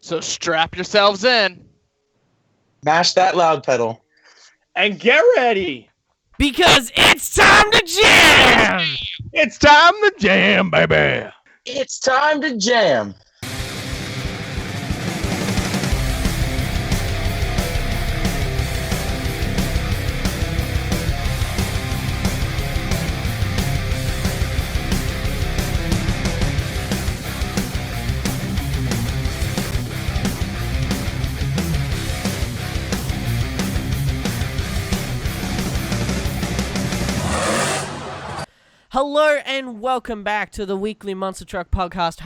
So strap yourselves in. Mash that loud pedal. And get ready. Because it's time to jam! It's time to jam, baby. It's time to jam. Hello and welcome back to the weekly Monster Truck Podcast.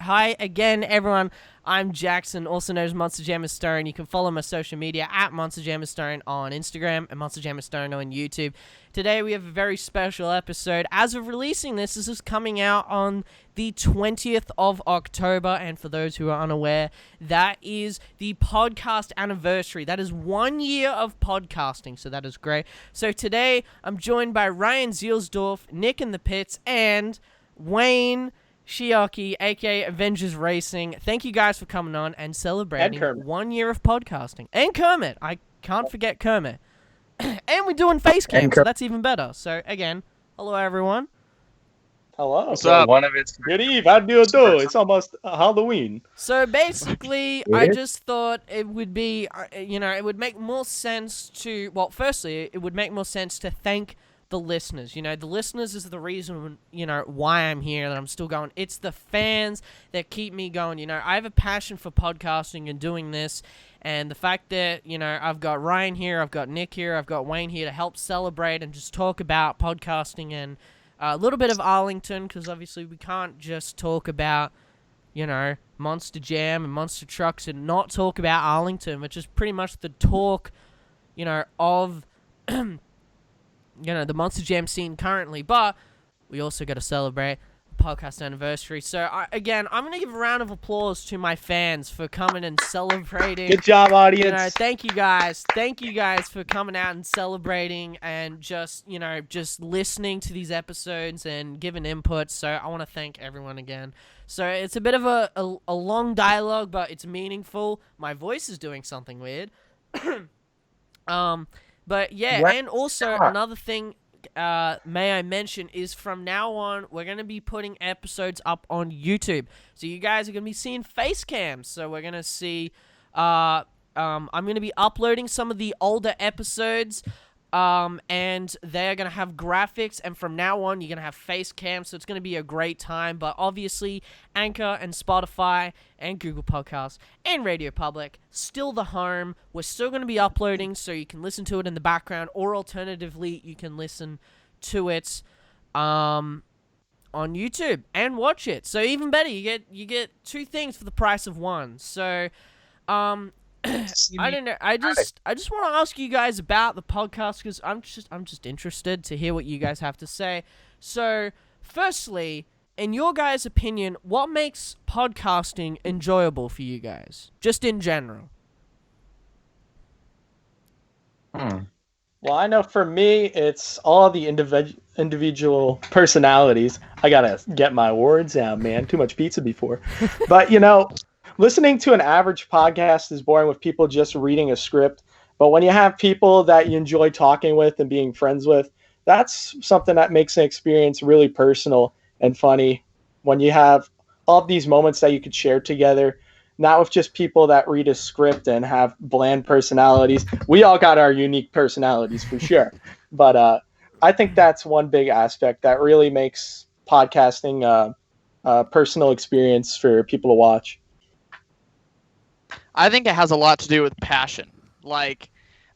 Hi again, everyone. I'm Jackson, also known as Monster Jammer Stone. You can follow my social media at Monster Jammer Stone on Instagram and Monster Jammer Stone on YouTube. Today we have a very special episode. As of releasing this is coming out on the 20th of October, and for those who are unaware, that is the podcast anniversary. That is 1 year of podcasting, so that is great. So today I'm joined by Ryan Zielsdorf, Nick in the Pits, and Wayne Shiaki, aka Avengers Racing. Thank you guys for coming on and celebrating 1 year of podcasting. And Kermit. I can't forget Kermit. And we're doing face cam, so that's even better. So again, hello everyone. Hello. What's up? One of its Good eve. How do you do? It's almost Halloween. So basically, I just thought it would be, it would make more sense to, well, firstly, it would make more sense to thank the listeners. The listeners is the reason, why I'm here, that I'm still going. It's the fans that keep me going. I have a passion for podcasting and doing this, and the fact that, I've got Ryan here, I've got Nick here, I've got Wayne here to help celebrate and just talk about podcasting and a little bit of Arlington, because obviously we can't just talk about, Monster Jam and Monster Trucks and not talk about Arlington, which is pretty much the talk, of the Monster Jam scene currently, but we also got to celebrate the podcast anniversary. So, I'm going to give a round of applause to my fans for coming and celebrating. Good job, audience. Thank you guys. Thank you guys for coming out and celebrating and just listening to these episodes and giving input. So, I want to thank everyone again. So, it's a bit of a long dialogue, but it's meaningful. My voice is doing something weird. But yeah, and also another thing, may I mention, is from now on, we're going to be putting episodes up on YouTube. So you guys are going to be seeing face cams. So we're going to see, I'm going to be uploading some of the older episodes, and they're going to have graphics, and from now on, you're going to have face cams, so it's going to be a great time. But obviously, Anchor and Spotify and Google Podcasts and Radio Public, still the home. We're still going to be uploading, so you can listen to it in the background, or alternatively, you can listen to it on YouTube and watch it. So even better, you get two things for the price of one. So I don't know. I just want to ask you guys about the podcast, because I'm just interested to hear what you guys have to say. So, firstly, in your guys' opinion, what makes podcasting enjoyable for you guys, just in general? Well, I know for me, it's all the individual personalities. I gotta get my words out, man. Too much pizza before. But, listening to an average podcast is boring with people just reading a script. But when you have people that you enjoy talking with and being friends with, that's something that makes an experience really personal and funny. When you have all of these moments that you could share together, not with just people that read a script and have bland personalities. We all got our unique personalities for sure. But I think that's one big aspect that really makes podcasting a personal experience for people to watch. I think it has a lot to do with passion. Like,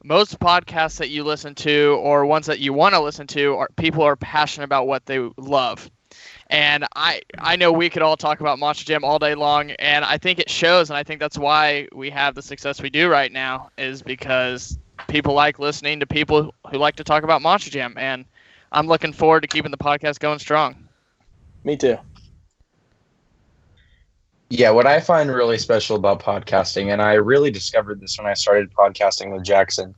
most podcasts that you listen to, or ones that you want to listen to, are people are passionate about what they love. And I know we could all talk about Monster Jam all day long, and I think it shows, and I think that's why we have the success we do right now, is because people like listening to people who like to talk about Monster Jam, and I'm looking forward to keeping the podcast going strong. Me too. Yeah, what I find really special about podcasting, and I really discovered this when I started podcasting with Jackson,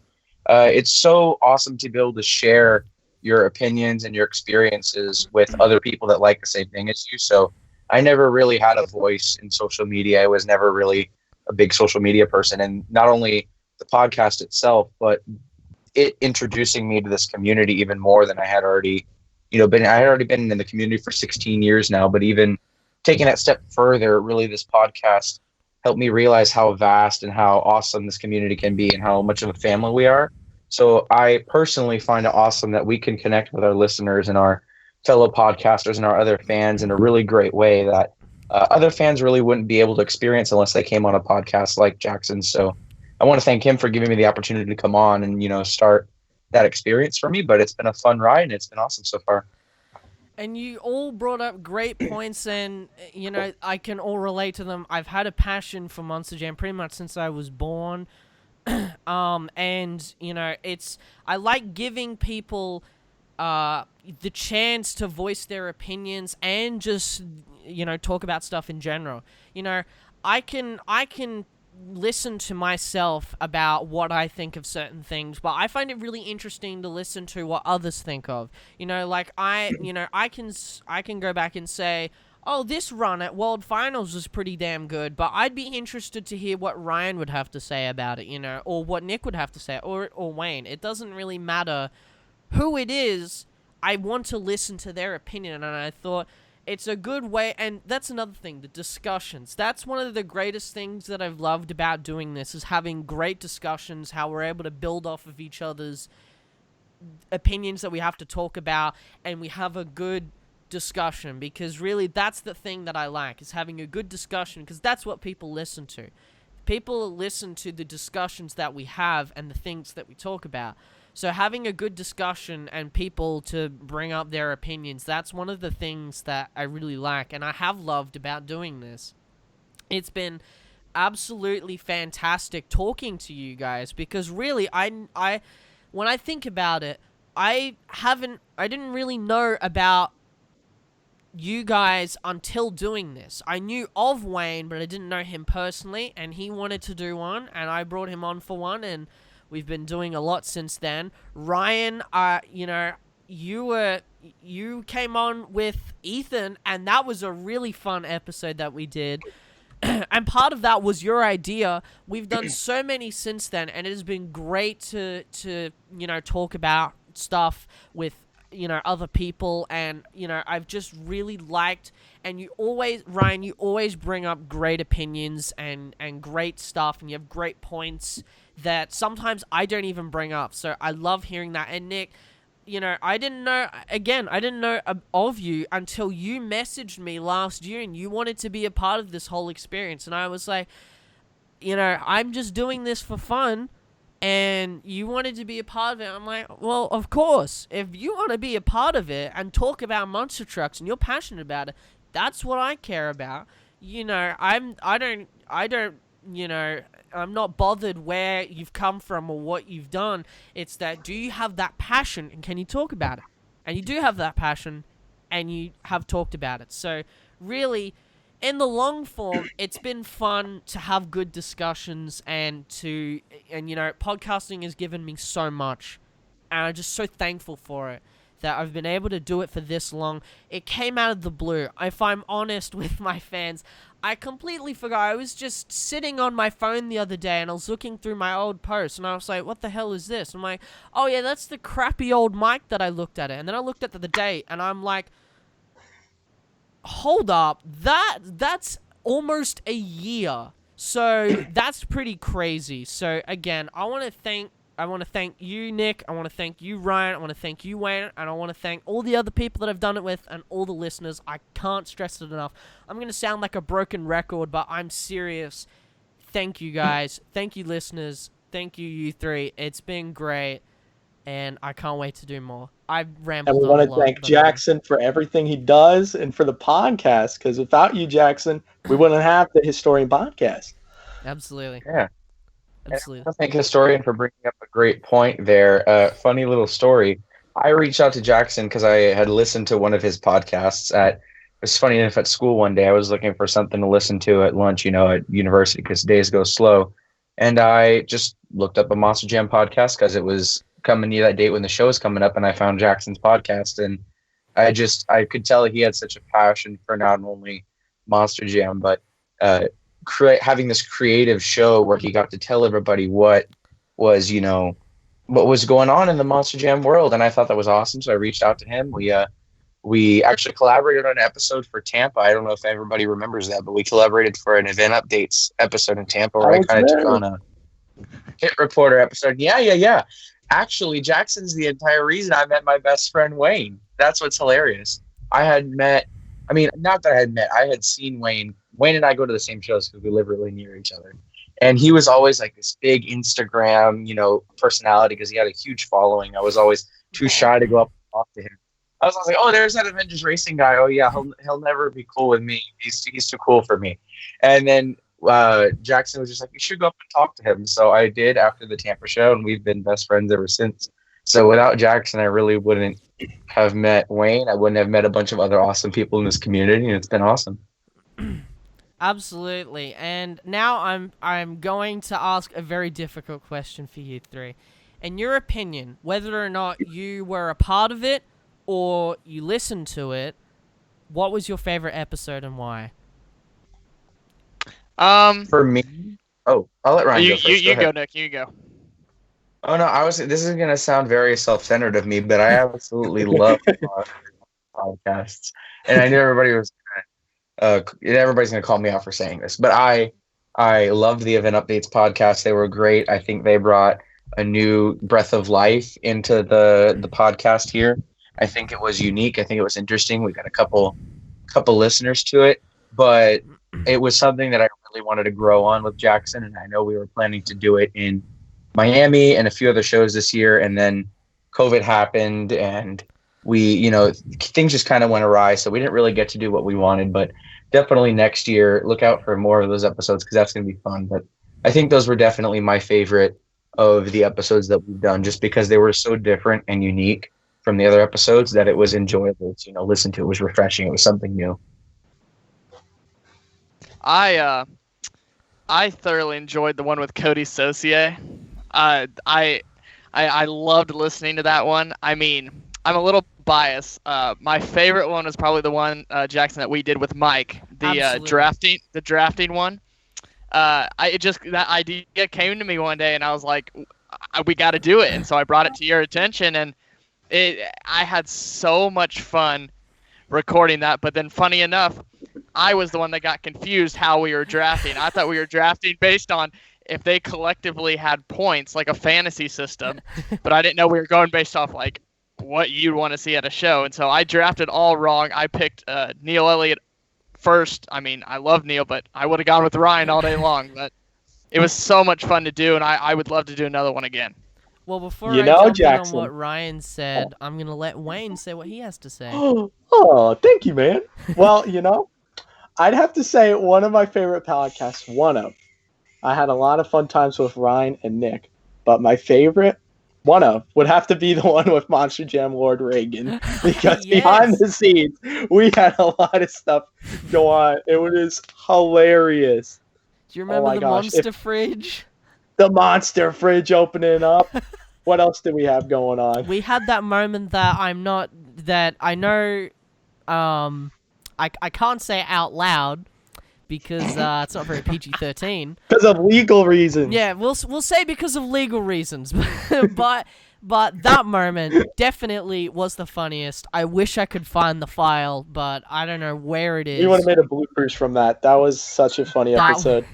it's so awesome to be able to share your opinions and your experiences with other people that like the same thing as you. So I never really had a voice in social media. I was never really a big social media person, and not only the podcast itself, but it introducing me to this community even more than I had already, I had already been in the community for 16 years now, but even taking that step further, really this podcast helped me realize how vast and how awesome this community can be and how much of a family we are. So I personally find it awesome that we can connect with our listeners and our fellow podcasters and our other fans in a really great way that other fans really wouldn't be able to experience unless they came on a podcast like Jackson. So I want to thank him for giving me the opportunity to come on and, start that experience for me. But it's been a fun ride and it's been awesome so far. And you all brought up great points, and, I can all relate to them. I've had a passion for Monster Jam pretty much since I was born. And, I like giving people the chance to voice their opinions and just, talk about stuff in general. I can listen to myself about what I think of certain things, but I find it really interesting to listen to what others think of. I can go back and say, oh, this run at World Finals was pretty damn good, but I'd be interested to hear what Ryan would have to say about it, or what Nick would have to say, or Wayne. It doesn't really matter who it is. I want to listen to their opinion, and I thought it's a good way, and that's another thing, the discussions. That's one of the greatest things that I've loved about doing this, is having great discussions, how we're able to build off of each other's opinions that we have to talk about, and we have a good discussion, because really that's the thing that I like, is having a good discussion, because that's what people listen to. People listen to the discussions that we have and the things that we talk about. So having a good discussion and people to bring up their opinions, that's one of the things that I really like and I have loved about doing this. It's been absolutely fantastic talking to you guys, because really I when I think about it, I didn't really know about you guys until doing this. I knew of Wayne, but I didn't know him personally, and he wanted to do one, and I brought him on for one, and we've been doing a lot since then. Ryan, you came on with Ethan, and that was a really fun episode that we did. And part of that was your idea. We've done so many since then, and it has been great to talk about stuff with other people, and I've just really liked, and Ryan, you always bring up great opinions and great stuff, and you have great points that sometimes I don't even bring up, so I love hearing that. And Nick, I didn't know of you until you messaged me last year, and you wanted to be a part of this whole experience, and I was like, I'm just doing this for fun, and you wanted to be a part of it. I'm like, well, of course. If you want to be a part of it and talk about monster trucks and you're passionate about it, that's what I care about. I'm not bothered where you've come from or what you've done. It's that, do you have that passion and can you talk about it? And you do have that passion and you have talked about it. So really, in the long form, it's been fun to have good discussions, and podcasting has given me so much, and I'm just so thankful for it, that I've been able to do it for this long. It came out of the blue. If I'm honest with my fans, I completely forgot. I was just sitting on my phone the other day, and I was looking through my old posts, and I was like, what the hell is this? I'm like, oh yeah, that's the crappy old mic that I looked at it, and then I looked at the date, and I'm like, hold up, that's almost a year. So that's pretty crazy. So again, I want to thank you, Nick. I want to thank you, Ryan. I want to thank you, Wayne, and I want to thank all the other people that I've done it with, and all the listeners. I can't stress it enough. I'm gonna sound like a broken record, but I'm serious. Thank you, guys. Thank you, listeners. Thank you, you three. It's been great, and I can't wait to do more. I've rambled on a lot. And we want to thank Jackson for everything he does and for the podcast, because without you, Jackson, we wouldn't have the Historian podcast. Absolutely. Yeah. Absolutely. I thank Historian for bringing up a great point there. Funny little story. I reached out to Jackson because I had listened to one of his podcasts it's funny enough, at school one day. I was looking for something to listen to at lunch, at university, because days go slow. And I just looked up a Monster Jam podcast because it was coming near that date when the show was coming up, and I found Jackson's podcast, and I could tell he had such a passion for not only Monster Jam, but having this creative show where he got to tell everybody what was, what was going on in the Monster Jam world. And I thought that was awesome. So I reached out to him. We actually collaborated on an episode for Tampa. I don't know if everybody remembers that, but we collaborated for an event updates episode in Tampa where I kind of took on a hit reporter episode. Yeah. Actually, Jackson's the entire reason I met my best friend, Wayne. That's what's hilarious. I had seen Wayne. Wayne and I go to the same shows because we live really near each other. And he was always like this big Instagram, personality because he had a huge following. I was always too shy to go up and talk to him. I was like, oh, there's that Avengers Racing guy. Oh yeah, he'll never be cool with me. He's too cool for me. And then Jackson was just like, you should go up and talk to him. So I did after the Tampa show, and we've been best friends ever since. So without Jackson, I really wouldn't have met Wayne. I wouldn't have met a bunch of other awesome people in this community, and it's been awesome. Absolutely. And now I'm going to ask a very difficult question for you three. In your opinion, whether or not you were a part of it or you listened to it, what was your favorite episode and why? For me, I'll let Ryan go first. You go, Nick. You go. Oh no, this is gonna sound very self-centered of me, but I absolutely love podcasts, and I knew everybody's gonna call me out for saying this, but I loved the Event Updates podcast. They were great. I think they brought a new breath of life into the podcast here. I think it was unique. I think it was interesting. We got a couple listeners to it, but it was something that I really wanted to grow on with Jackson, and I know we were planning to do it in Miami and a few other shows this year, and then COVID happened, and we, things just kind of went awry, so we didn't really get to do what we wanted. But definitely next year, look out for more of those episodes because that's going to be fun. But I think those were definitely my favorite of the episodes that we've done, just because they were so different and unique from the other episodes that it was enjoyable to listen to. It was refreshing. It was something new. I thoroughly enjoyed the one with Cody Saucier. I loved listening to that one. I mean, I'm a little biased. My favorite one was probably the one, Jackson, that we did with Mike, the drafting one. That idea came to me one day, and I was like, we got to do it. And so I brought it to your attention, and I had so much fun recording that. But then, funny enough, I was the one that got confused how we were drafting. I thought we were drafting based on if they collectively had points, like a fantasy system, but I didn't know we were going based off like what you'd want to see at a show. And so I drafted all wrong. I picked Neil Elliott first. I mean, I love Neil, but I would have gone with Ryan all day long. But it was so much fun to do, and I would love to do another one again. Well, before I jump in on what Ryan said, I'm going to let Wayne say what he has to say. Oh, thank you, man. Well, I'd have to say one of my favorite podcasts, I had a lot of fun times with Ryan and Nick, but my favorite, would have to be the one with Monster Jam Lord Reagan, because behind the scenes, we had a lot of stuff go on. It was hilarious. Do you remember Monster Fridge? The Monster Fridge opening up. What else did we have going on? We had that moment that I know, I can't say out loud because it's not very PG-13. Because of legal reasons. Yeah, we'll say because of legal reasons. but that moment definitely was the funniest. I wish I could find the file, but I don't know where it is. We would have made a bloopers from that. That was such a funny episode.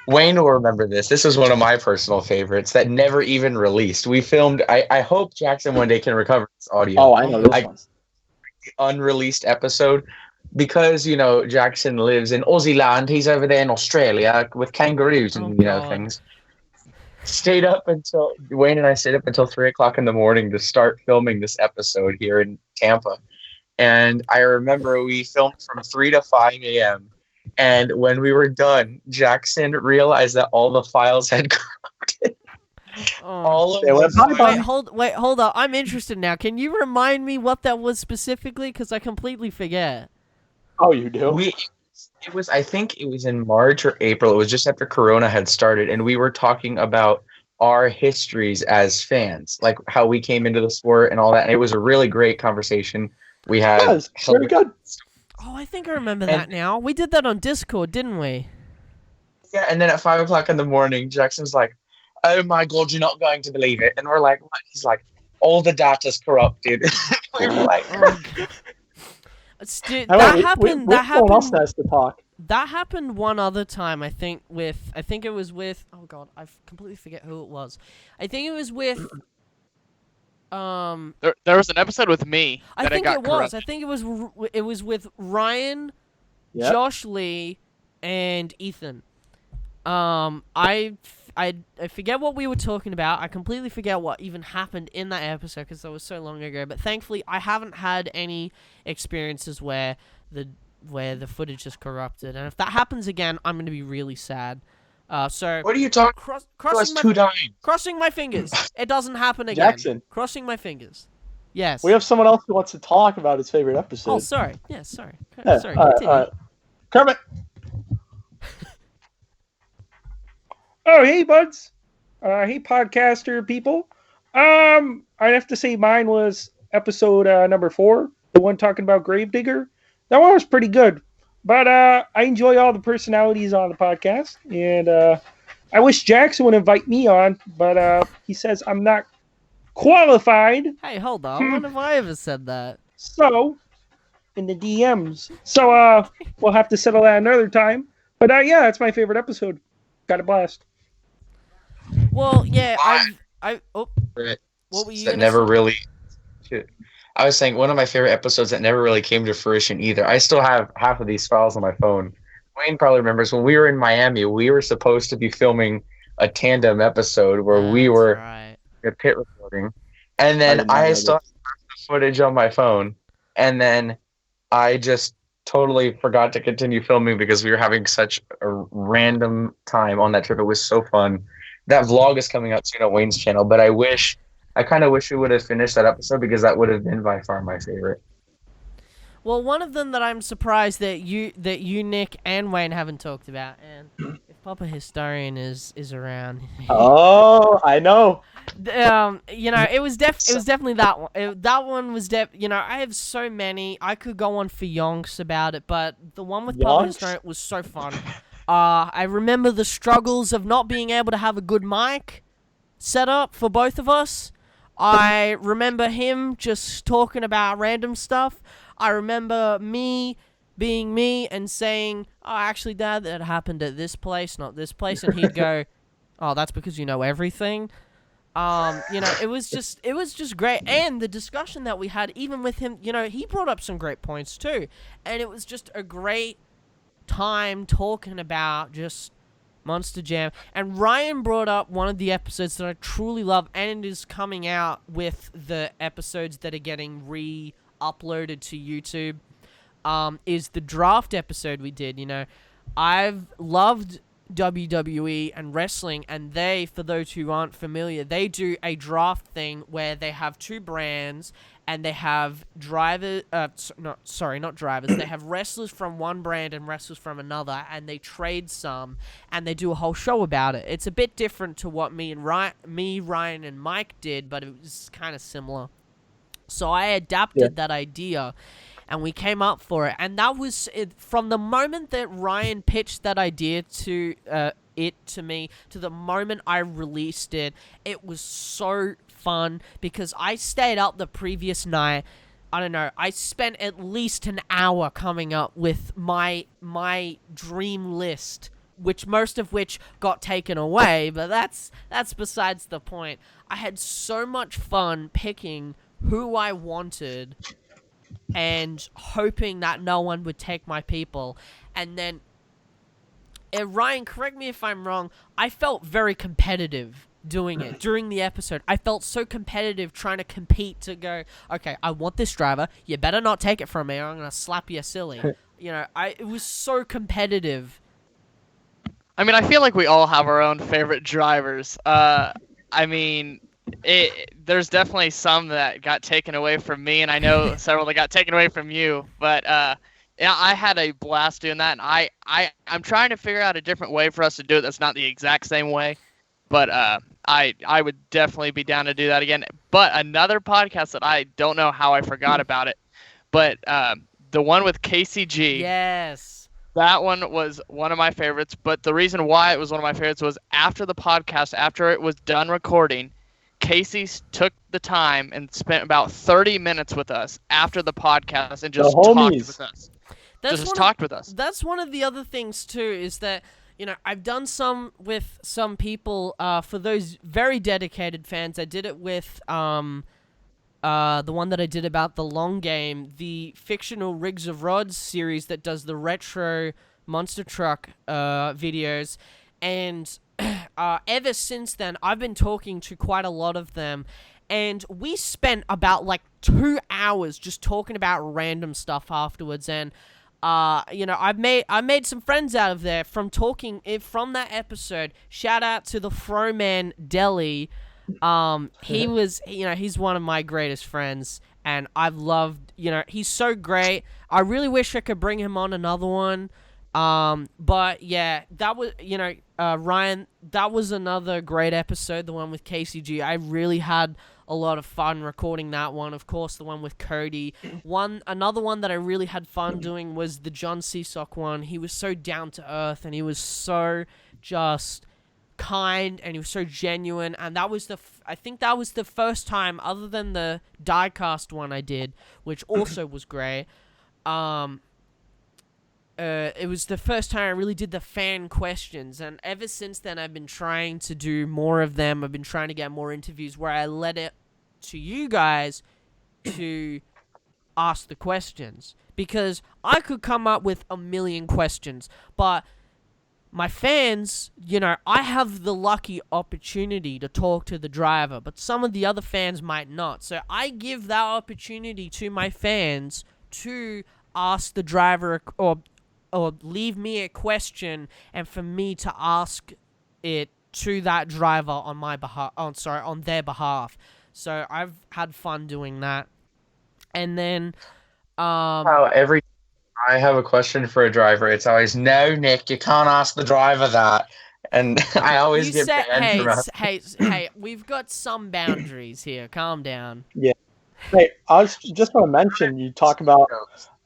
Wayne will remember this. This was one of my personal favorites that never even released. We filmed. I hope Jackson one day can recover this audio. Oh, I know this one. Unreleased episode, because Jackson lives in Aussie land. He's over there in Australia with kangaroos and things. Wayne and I stayed up until 3:00 in the morning to start filming this episode here in Tampa. And I remember we filmed from 3 to 5 a.m. And when we were done, Jackson realized that all the files had corrupted. All of them. Wait, hold up. I'm interested now. Can you remind me what that was specifically? Because I completely forget. Oh, you do? I think it was in March or April. It was just after Corona had started, and we were talking about our histories as fans, like how we came into the sport and all that. And it was a really great conversation. We had Oh, I think I remember that now. We did that on Discord, didn't we? Yeah, and then at 5 o'clock in the morning, Jackson's like, "Oh my God, you're not going to believe it." And we're like, "What?" He's like, "All the data's corrupted." We were like, Oh, dude, that happened. That happened. Someone else has to talk. That happened one other time. I think it was with. Oh God, I completely forget who it was. I think it was with. There was an episode with me. I think it was. I think it was with Ryan, Yep. Josh Lee, and Ethan. I forget what we were talking about. I completely forget what even happened in that episode because that was so long ago. But thankfully, I haven't had any experiences where the footage is corrupted. And if that happens again, I'm going to be really sad. So "What are you talking?" crossing my fingers. It doesn't happen again. Jackson. Crossing my fingers. Yes. We have someone else who wants to talk about his favorite episode. Oh, sorry. Yeah, sorry. Yeah, Sorry. all Continue. right. Kermit. Oh, hey, buds. Hey, podcaster people. I'd have to say mine was episode number 4, the one talking about Gravedigger. That one was pretty good. But I enjoy all the personalities on the podcast, and I wish Jackson would invite me on, but he says I'm not qualified. Hey, hold on. When have I ever said that? So, in the DMs. So, we'll have to settle that another time. But yeah, that's my favorite episode. Got a blast. Well, yeah, what were you That never really. I was saying one of my favorite episodes that never really came to fruition either. I still have half of these files on my phone. Wayne probably remembers when we were in Miami, we were supposed to be filming a tandem episode where we were at pit recording. And then I still have the footage on my phone. And then I just totally forgot to continue filming because we were having such a random time on that trip. It was so fun. That vlog is coming out soon on Wayne's channel, but I kind of wish we would have finished that episode because that would have been by far my favorite. Well, one of them that I'm surprised that you, Nick, and Wayne haven't talked about, and if Papa Historian is around. Oh, I know. It was definitely that one. That one was I have so many. I could go on for yonks about it, but the one with Papa Historian was so fun. I remember the struggles of not being able to have a good mic set up for both of us. I remember him just talking about random stuff. I remember me being me and saying, "Oh, actually, Dad, that happened at this place, not this place," and he'd go, "Oh, that's because you know everything." It was just great, and the discussion that we had, even with him, he brought up some great points too, and it was just a great time talking about just Monster Jam. And Ryan brought up one of the episodes that I truly love, and it is coming out with the episodes that are getting re-uploaded to YouTube, is the draft episode we did. I've loved WWE and wrestling, and they, for those who aren't familiar, they do a draft thing where they have two brands, and they have drivers, not drivers, they have wrestlers from one brand and wrestlers from another, and they trade some, and they do a whole show about it. It's a bit different to what me, Ryan, and Mike did, but it was kind of similar. So I adapted that idea, and we came up for it. And that was from the moment that Ryan pitched that idea to me to the moment I released it. It was so fun because I stayed up the previous night. I don't know. I spent at least an hour coming up with my dream list, which most of which got taken away. But that's besides the point. I had so much fun picking who I wanted and hoping that no one would take my people. And then, Ryan, correct me if I'm wrong, I felt very competitive doing it during the episode. I felt so competitive trying to compete to go, okay, I want this driver, you better not take it from me or I'm gonna slap you silly. It was so competitive. I mean, I feel like we all have our own favorite drivers. There's definitely some that got taken away from me, and I know several that got taken away from you. But I had a blast doing that, and I'm trying to figure out a different way for us to do it that's not the exact same way. But I would definitely be down to do that again. But another podcast that I don't know how I forgot about it, but the one with KCG. Yes. That one was one of my favorites, but the reason why it was one of my favorites was after the podcast, after it was done recording, Casey took the time and spent about 30 minutes with us after the podcast and just talked with us. Talked with us. That's one of the other things too, is that, you know, I've done some with some people, for those very dedicated fans. I did it with the one that I did about the long game, the fictional Rigs of Rods series that does the retro monster truck videos, and ever since then, I've been talking to quite a lot of them, and we spent about like 2 hours just talking about random stuff afterwards, and you know, I made some friends out of there from talking from that episode. Shout out to the Froman Deli. He was, you know, he's one of my greatest friends, and I've loved, you know, he's so great. I really wish I could bring him on another one. But yeah, that was, you know, Ryan, that was another great episode, the one with KCG. I really had a lot of fun recording that one. Of course, the one with Cody. Another one that I really had fun doing was the John Seasock one. He was so down to earth, and he was so just kind, and he was so genuine, and that was I think that was the first time, other than the diecast one I did, which also was great. It was the first time I really did the fan questions, and ever since then I've been trying to do more of them. I've been trying to get more interviews where I let it to you guys to ask the questions, because I could come up with a million questions, but my fans, you know, I have the lucky opportunity to talk to the driver, but some of the other fans might not. So I give that opportunity to my fans to ask the driver or leave me a question, and for me to ask it to that driver on my behalf. On their behalf. So I've had fun doing that. And then every I have a question for a driver, it's always, no, Nick, you can't ask the driver that. And I always get banned from hey, we've got some boundaries here. Calm down. Yeah. Hey, I was just want to mention, you talk about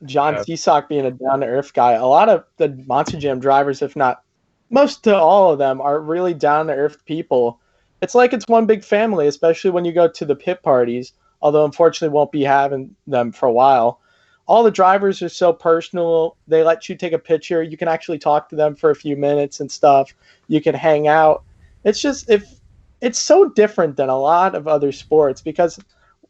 John Seasock being a down-to-earth guy. A lot of the Monster Jam drivers, if not most to all of them, are really down-to-earth people. It's like it's one big family, especially when you go to the pit parties, although unfortunately won't be having them for a while. All the drivers are so personal. They let you take a picture. You can actually talk to them for a few minutes and stuff. You can hang out. It's just, it's so different than a lot of other sports, because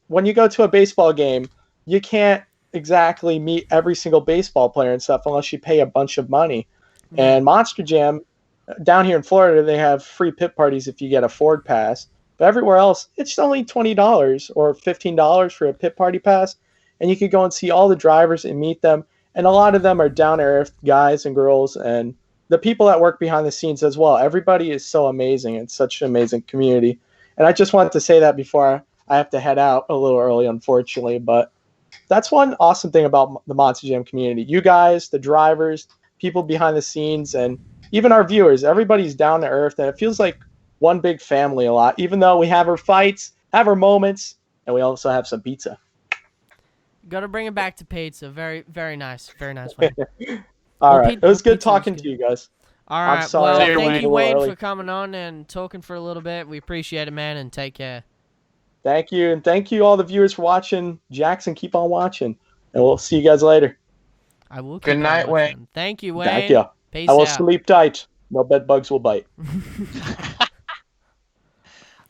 when you go to a baseball game, you can't exactly meet every single baseball player and stuff unless you pay a bunch of money. Mm-hmm. And Monster Jam, down here in Florida, they have free pit parties if you get a Ford pass. But everywhere else, it's only $20 or $15 for a pit party pass. And you could go and see all the drivers and meet them. And a lot of them are down-to-earth guys and girls, and the people that work behind the scenes as well. Everybody is so amazing. It's such an amazing community. And I just wanted to say that before I have to head out a little early, unfortunately. But that's one awesome thing about the Monster Jam community. You guys, the drivers, people behind the scenes, and even our viewers, everybody's down-to-earth. And it feels like one big family a lot, even though we have our fights, have our moments, and we also have some pizza. Got to bring it back to pizza. Very, very nice. Very nice, Wayne. All right. It was good talking to you guys. All right. I'm sorry. Well, thank you, Wayne, for coming on and talking for a little bit. We appreciate it, man, and take care. Thank you. And thank you, all the viewers, for watching. Jackson, keep on watching. And we'll see you guys later. I will. Good night, Wayne. Thank you, Wayne. Thank you. Peace I will out. sleep tight. No bed bugs will bite.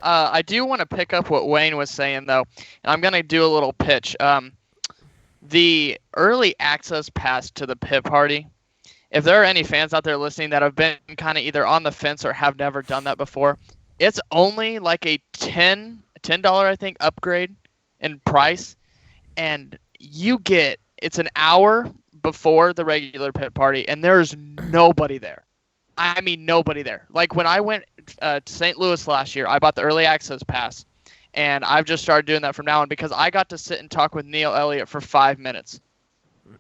I do want to pick up what Wayne was saying, though, and I'm going to do a little pitch. The early access pass to the pit party, if there are any fans out there listening that have been kind of either on the fence or have never done that before, it's only like a $10, I think, upgrade in price, and you get, it's an hour before the regular pit party, and there's nobody there. I mean, nobody there. Like, when I went to St. Louis last year, I bought the early access pass, and I've just started doing that from now on because I got to sit and talk with Neil Elliott for 5 minutes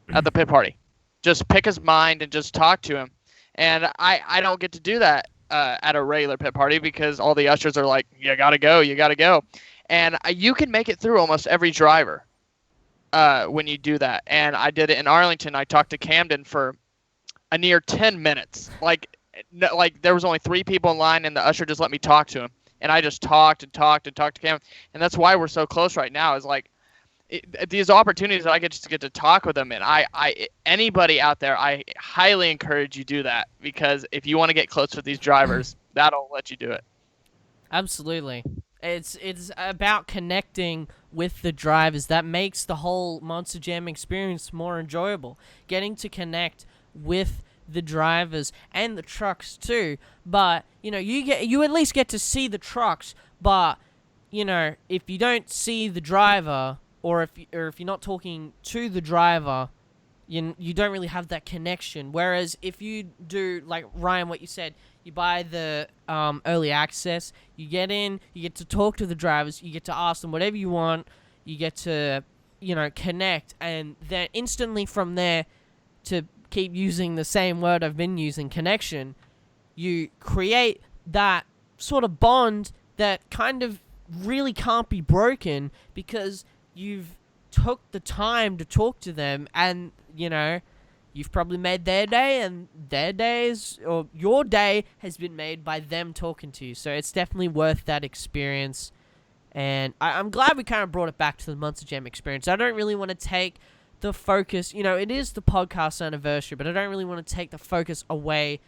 at the pit party. Just pick his mind and just talk to him. And I don't get to do that at a regular pit party because all the ushers are like, you got to go, you got to go. And you can make it through almost every driver when you do that. And I did it in Arlington. I talked to Camden for a near 10 minutes. Like there was only 3 people in line, and the usher just let me talk to him. And I just talked and talked and talked to Camden. And that's why we're so close right now, is like these opportunities that I get to talk with them. And anybody out there, I highly encourage you do that, because if you want to get close with these drivers, that'll let you do it. Absolutely. It's about connecting with the drivers that makes the whole Monster Jam experience more enjoyable. Getting to connect with the drivers and the trucks too. But you at least get to see the trucks. But if you don't see the driver, or if you're not talking to the driver, you don't really have that connection. Whereas if you do, like Ryan, what you said, you buy the early access, you get in, you get to talk to the drivers, you get to ask them whatever you want, you get to connect, and then instantly from there, to keep using the same word I've been using, connection, you create that sort of bond that kind of really can't be broken, because you've took the time to talk to them, and you've probably made their day, and your day has been made by them talking to you. So it's definitely worth that experience. And I'm glad we kind of brought it back to the Monster Jam experience. I don't really want to take the focus, it is the podcast anniversary, but I don't really want to take the focus away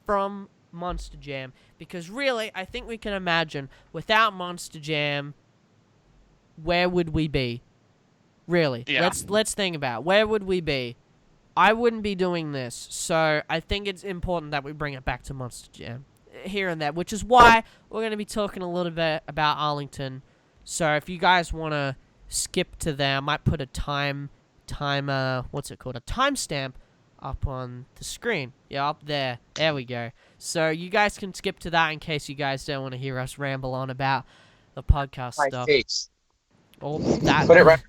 from Monster Jam, because really, I think we can imagine, without Monster Jam, where would we be? Really, yeah. Let's think about, where would we be? I wouldn't be doing this, so I think it's important that we bring it back to Monster Jam here and there, which is why we're going to be talking a little bit about Arlington. So if you guys want to skip to there, I might put a timestamp up on the screen. Yeah, up there. There we go. So you guys can skip to that in case you guys don't want to hear us ramble on about the podcast stuff. Face. Oh, that. Put it right.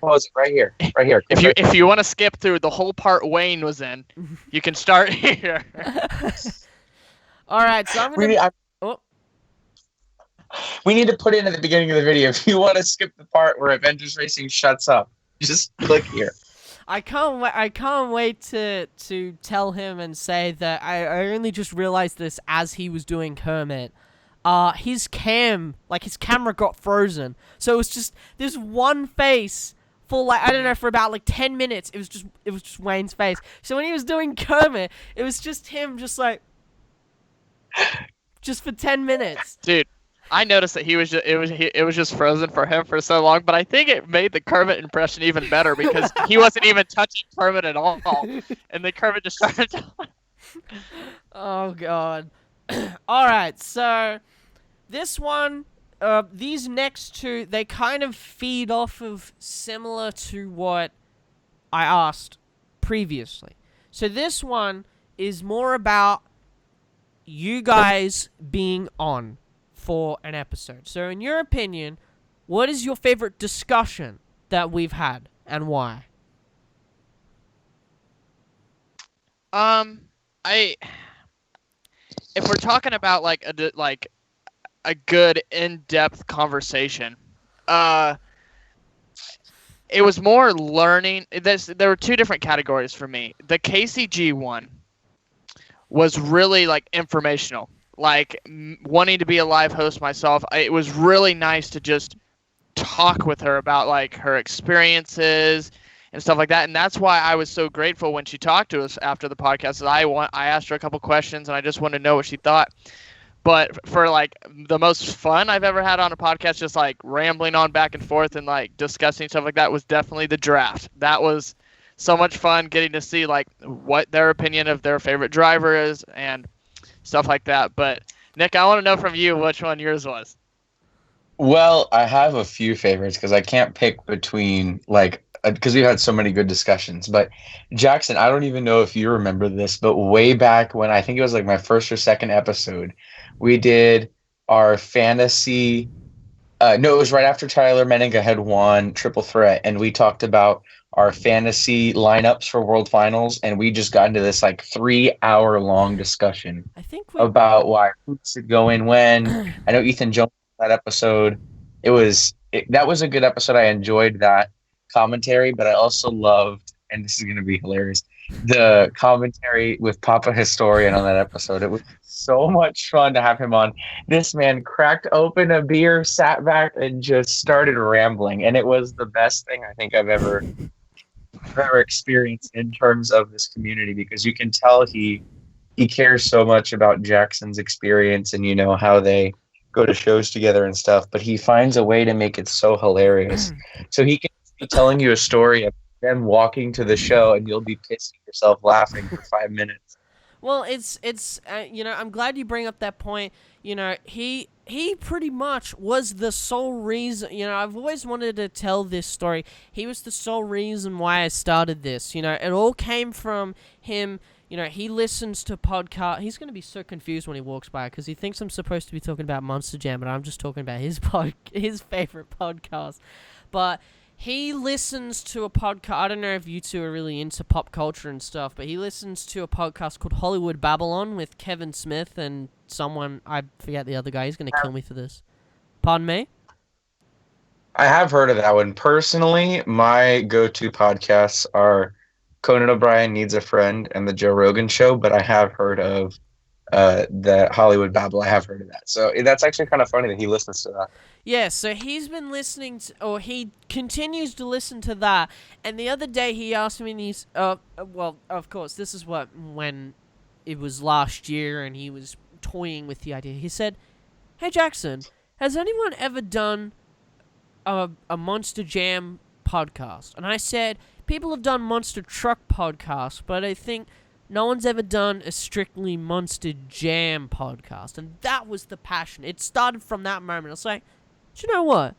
Pause it right here. Right here. If you want to skip through the whole part Wayne was in, you can start here. All right, so I'm gonna. We need to put it in at the beginning of the video. If you want to skip the part where Avengers Racing shuts up, just click here. I can't wait to tell him and say that I only just realized this as he was doing Kermit. His camera got frozen. So it was just this one face for for about 10 minutes. It was just Wayne's face. So when he was doing Kermit, it was just him just for 10 minutes. Dude, I noticed that it was just frozen for him for so long, but I think it made the Kermit impression even better, because he wasn't even touching Kermit at all, and the Kermit just started to... Oh god. All right, so this one, these next two, they kind of feed off of similar to what I asked previously. So this one is more about you guys being on for an episode. So in your opinion, what is your favorite discussion that we've had, and why? If we're talking about a good in-depth conversation, it was more learning. There were 2 different categories for me. The KCG one was really informational, wanting to be a live host myself. It was really nice to just talk with her about her experiences and stuff like that. And that's why I was so grateful when she talked to us after the podcast. I asked her a couple questions, and I just wanted to know what she thought. But for the most fun I've ever had on a podcast, just rambling on back and forth and discussing stuff like that, was definitely the draft. That was so much fun, getting to see what their opinion of their favorite driver is and stuff like that. But Nick, I want to know from you which one yours was. Well, I have a few favorites, because I can't pick between because we've had so many good discussions. But Jackson, I don't even know if you remember this, but way back when, I think it was my first or second episode, we did our fantasy. No, it was right after Tyler Menninga had won Triple Threat, and we talked about our fantasy lineups for World Finals, and we just got into this 3-hour long discussion about why who should go in when. I know Ethan Jones that episode. That was a good episode. I enjoyed that. commentary, but I also loved, and this is going to be hilarious, the commentary with Papa Historian on that episode. It was so much fun to have him on. This man cracked open a beer, sat back, and just started rambling, and it was the best thing I think I've ever experienced in terms of this community, because you can tell he cares so much about Jackson's experience and how they go to shows together and stuff, but he finds a way to make it so hilarious. So he can be telling you a story of them walking to the show and you'll be pissing yourself laughing for 5 minutes. Well, it's I'm glad you bring up that point. He pretty much was the sole reason. I've always wanted to tell this story. He was the sole reason why I started this. It all came from him. He listens to podcast. He's going to be so confused when he walks by because he thinks I'm supposed to be talking about Monster Jam, but I'm just talking about his favorite podcast. But he listens to a podcast. I don't know if you two are really into pop culture and stuff, but he listens to a podcast called Hollywood Babylon with Kevin Smith and someone, I forget the other guy. He's going to kill me for this. Pardon me? I have heard of that one. Personally, my go-to podcasts are Conan O'Brien Needs a Friend and The Joe Rogan Show, but I have heard of the Hollywood Babble. I have heard of that. So that's actually kind of funny that he listens to that. Yeah, so he's been listening to, or he continues to listen to that. And the other day he asked me, and he's, well, of course, this is when it was last year and he was toying with the idea. He said, "Hey Jackson, has anyone ever done a Monster Jam podcast?" And I said, "People have done Monster Truck podcasts, but I think no one's ever done a strictly Monster Jam podcast." And that was the passion. It started from that moment. I was like, do you know what?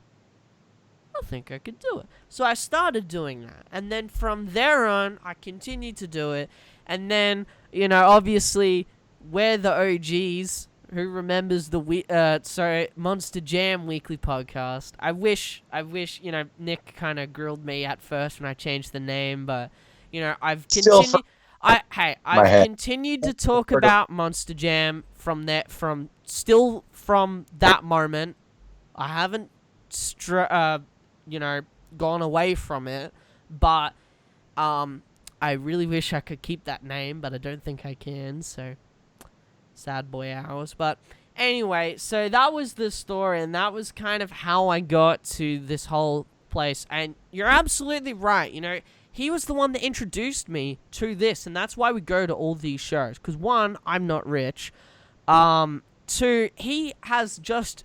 I think I could do it. So I started doing that. And then from there on, I continued to do it. And then, obviously, we're the OGs. Who remembers the Monster Jam weekly podcast? I wish, Nick kind of grilled me at first when I changed the name, but, I've continued... I've continued to talk about Monster Jam from that moment. I haven't, gone away from it, but I really wish I could keep that name, but I don't think I can. So sad boy hours. But anyway, so that was the story, and that was kind of how I got to this whole place. And you're absolutely right. He was the one that introduced me to this, and that's why we go to all these shows. Because, one, I'm not rich. Two, he has just,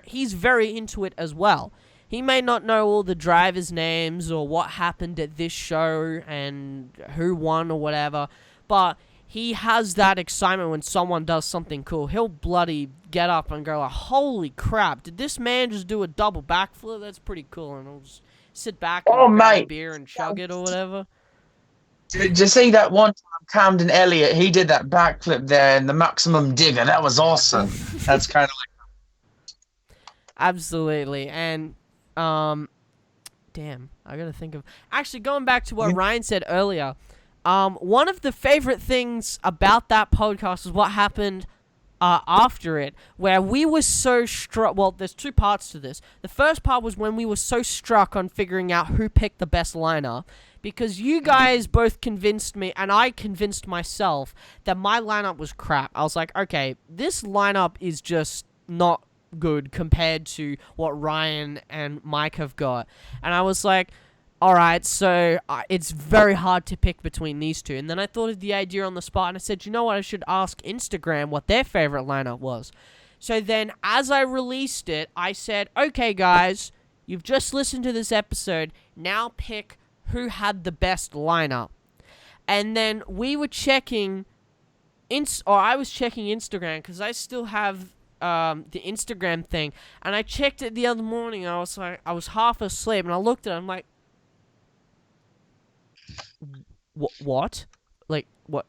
he's very into it as well. He may not know all the drivers' names or what happened at this show and who won or whatever, but he has that excitement when someone does something cool. He'll bloody get up and go, like, "Holy crap, did this man just do a double backflip? That's pretty cool." And he'll just sit back and grab a beer and chug it or whatever. Did you see that one time Camden Elliott, he did that backflip there in the Maximum Digger? That was awesome. That's kind of like... Absolutely. And, damn, I gotta think of... Actually, going back to what Ryan said earlier, one of the favorite things about that podcast is what happened after it, where we were so struck. Well, there's two parts to this. The first part was when we were so struck on figuring out who picked the best lineup, because you guys both convinced me, and I convinced myself, that my lineup was crap. I was like, okay, this lineup is just not good compared to what Ryan and Mike have got. And I was like, alright, so it's very hard to pick between these two. And then I thought of the idea on the spot, and I said, you know what, I should ask Instagram what their favorite lineup was. So then, as I released it, I said, okay, guys, you've just listened to this episode, now pick who had the best lineup. And then we were checking, I was checking Instagram, because I still have the Instagram thing, and I checked it the other morning, and I was like, I was half asleep, and I looked at it, I'm like, what? Like, what?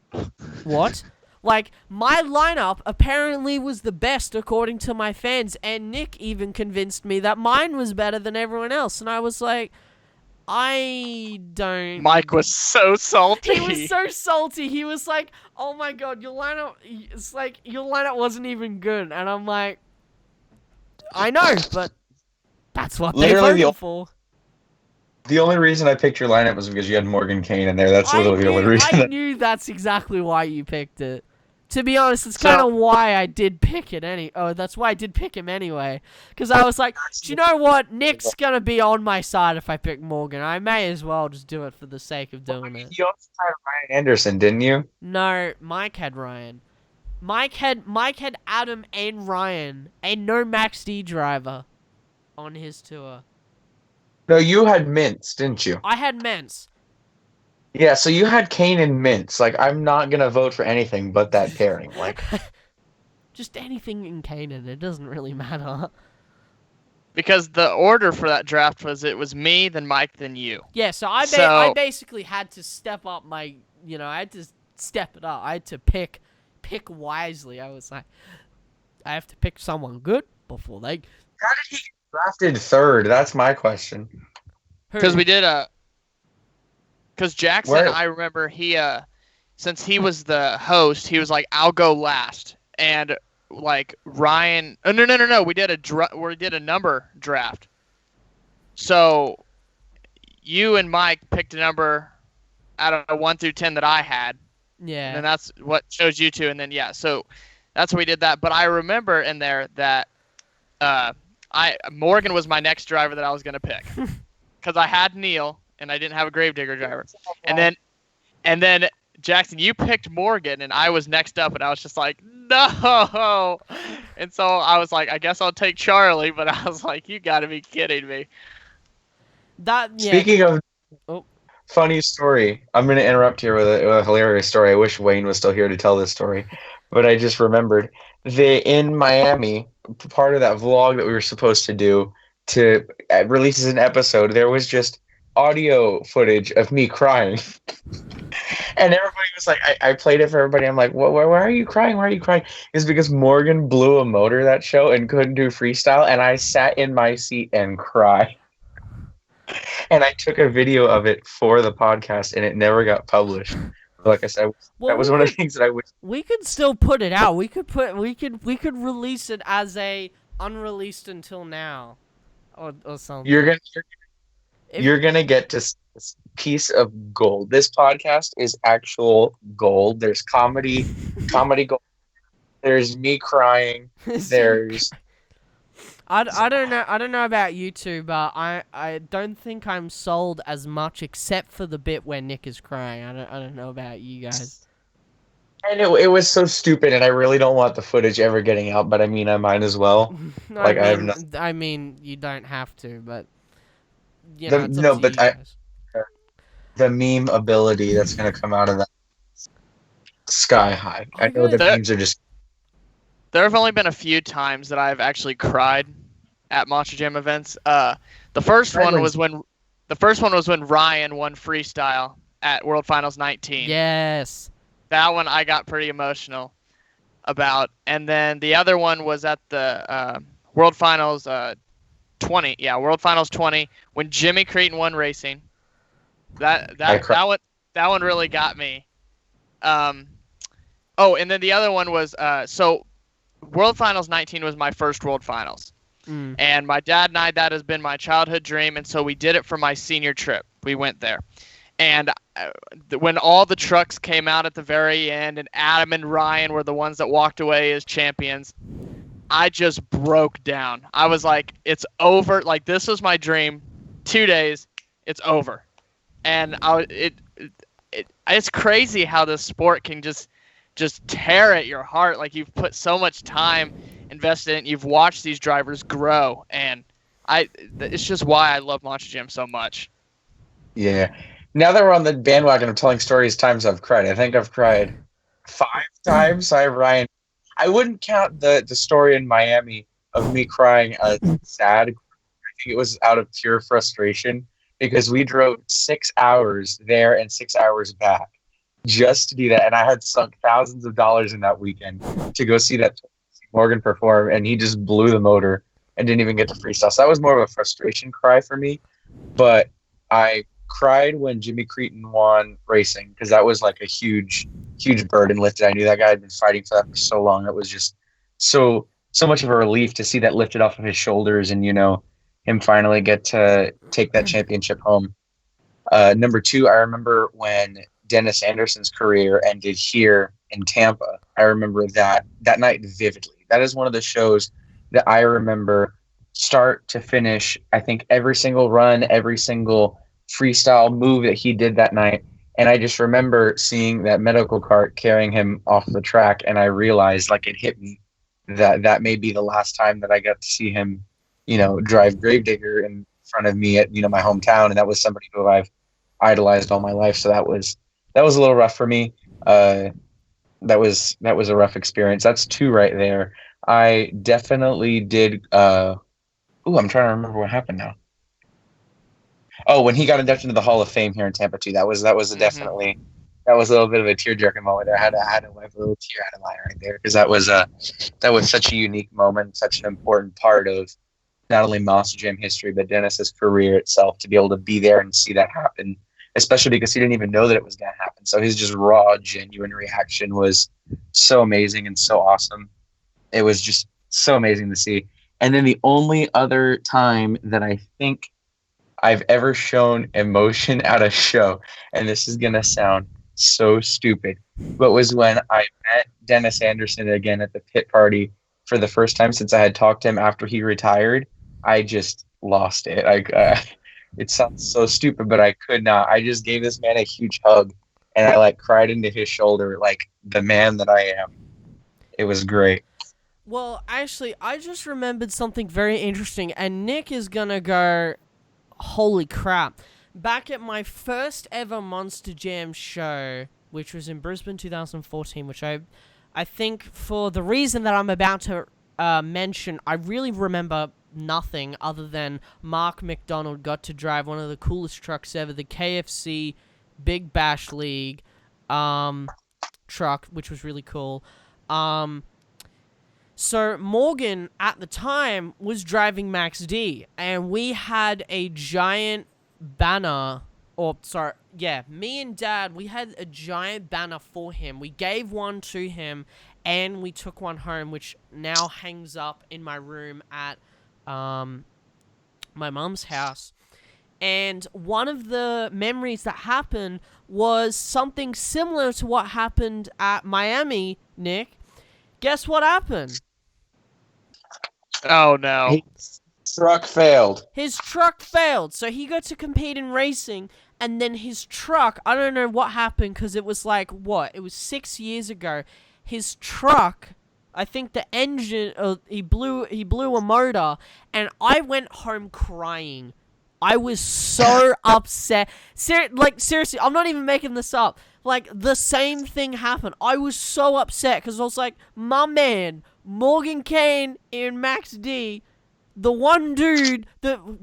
What? Like, my lineup apparently was the best according to my fans, and Nick even convinced me that mine was better than everyone else, and I was like, I don't... Mike was so salty. He was so salty. He was like, oh my god, your lineup... It's like, your lineup wasn't even good, and I'm like, I know, but that's what they voted for. The only reason I picked your lineup was because you had Morgan Kane in there. That's literally the only reason. I knew that's exactly why you picked it. To be honest, it's kind of why I did pick it that's why I did pick him anyway. Because I was like, do you know what? Nick's going to be on my side if I pick Morgan. I may as well just do it for the sake of doing it. You also had Ryan Anderson, didn't you? No, Mike had Ryan. Mike had Adam and Ryan, and no Max D driver on his tour. No, you had Mintz, didn't you? I had Mintz. Yeah, so you had Kane and Mintz. Like, I'm not gonna vote for anything but that pairing. Like, just anything in Kanan. It doesn't really matter. Because the order for that draft was it was me, then Mike, then you. Yeah, so I basically had to step up my, I had to step it up. I had to pick wisely. I was like, I have to pick someone good before they. How did he get drafted third? That's my question. Because we did Because Jackson, I remember since he was the host, he was like, "I'll go last," and like Ryan. Oh, no. We did a number draft. So you and Mike picked a number out of 1 through 10 that I had. Yeah. And that's what chose you two, and then so that's what we did that. But I remember in there that Morgan was my next driver that I was gonna pick because I had Neil. And I didn't have a Gravedigger driver. And then Jackson, you picked Morgan, and I was next up, and I was just like, no. And so I was like, I guess I'll take Charlie, but I was like, you got to be kidding me. Speaking of funny story, I'm going to interrupt here with a hilarious story. I wish Wayne was still here to tell this story, but I just remembered in Miami, part of that vlog that we were supposed to do to release as an episode, there was just audio footage of me crying. And everybody was like, I played it for everybody. I'm like, why are you crying? Why are you crying? It's because Morgan blew a motor that show and couldn't do freestyle. And I sat in my seat and cried. And I took a video of it for the podcast and it never got published. Like I said, that was one of the things that I wish. We could still put it out. We could release it as a unreleased until now. Or something. You're gonna get to this piece of gold. This podcast is actual gold. There's comedy gold. There's me crying. There's. I don't know about you two, but I don't think I'm sold as much except for the bit where Nick is crying. I don't know about you guys. And it was so stupid, and I really don't want the footage ever getting out. But I mean, I might as well. I mean, you don't have to, but. The meme ability that's going to come out of that sky high. I know the memes are just. There have only been a few times that I've actually cried at Monster Jam events. The first one was when Ryan won freestyle at World Finals 19. Yes. That one I got pretty emotional about, and then the other one was at the World Finals 20. Yeah, World Finals 20 when Jimmy Creighton won racing. That one really got me. And then the other one was so World Finals 19 was my first World Finals. And my dad and I, that has been my childhood dream, and so we did it for my senior trip. We went there. And when all the trucks came out at the very end and Adam and Ryan were the ones that walked away as champions, I just broke down. I was like, it's over. Like, this was my dream. 2 days, it's over. And it's crazy how this sport can just tear at your heart. Like, you've put so much time invested in it. You've watched these drivers grow. And it's just why I love Monster Jam so much. Yeah. Now that we're on the bandwagon of telling stories times I've cried, I think I've cried 5 times. I have Ryan. I wouldn't count the story in Miami of me crying sad. I think it was out of pure frustration because we drove 6 hours there and 6 hours back just to do that. And I had sunk thousands of dollars in that weekend to go see Morgan perform, and he just blew the motor and didn't even get to freestyle. So that was more of a frustration cry for me. But I cried when Jimmy Creighton won racing because that was like a huge burden lifted. I knew that guy had been fighting for that for so long. It was just so much of a relief to see that lifted off of his shoulders, and him finally get to take that championship home. Number two, I remember when Dennis Anderson's career ended here in Tampa. I remember that night vividly. That is one of the shows that I remember start to finish. I think every single run, every single freestyle move that he did that night. And I just remember seeing that medical cart carrying him off the track, and I realized, like, it hit me that may be the last time that I got to see him, drive Gravedigger in front of me at, my hometown. And that was somebody who I've idolized all my life. So that was a little rough for me. That was a rough experience. That's two right there. I definitely did. I'm trying to remember what happened now. Oh, when he got inducted into the Hall of Fame here in Tampa too. That was definitely that was a little bit of a tear-jerking moment there. I had to wipe a little tear out of my eye right there, because that was such a unique moment, such an important part of not only Monster Jam history but Dennis's career itself, to be able to be there and see that happen, especially because he didn't even know that it was going to happen. So his just raw, genuine reaction was so amazing and so awesome. It was just so amazing to see. And then the only other time that I think I've ever shown emotion at a show, and this is going to sound so stupid, but was when I met Dennis Anderson again at the pit party for the first time since I had talked to him after he retired. I just lost it. It sounds so stupid, but I could not. I just gave this man a huge hug, and I cried into his shoulder like the man that I am. It was great. Well, actually, I just remembered something very interesting, and Nick is gonna go, holy crap. Back at my first ever Monster Jam show, which was in Brisbane 2014, which I think for the reason that I'm about to mention, I really remember nothing other than Mark McDonald got to drive one of the coolest trucks ever, the KFC Big Bash League truck, which was really cool. So Morgan, at the time, was driving Max D, and we had a giant banner, me and Dad, we had a giant banner for him. We gave one to him, and we took one home, which now hangs up in my room at my mum's house. And one of the memories that happened was something similar to what happened at Miami, Nick. Guess what happened? Oh, no. His truck failed. His truck failed, so he got to compete in racing, and then his truck, I don't know what happened, because it was it was 6 years ago. His truck, I think the engine, he blew a motor, and I went home crying. I was so upset. Seriously, I'm not even making this up. The same thing happened. I was so upset because I was like, my man, Morgan Kane and Max D, the one dude,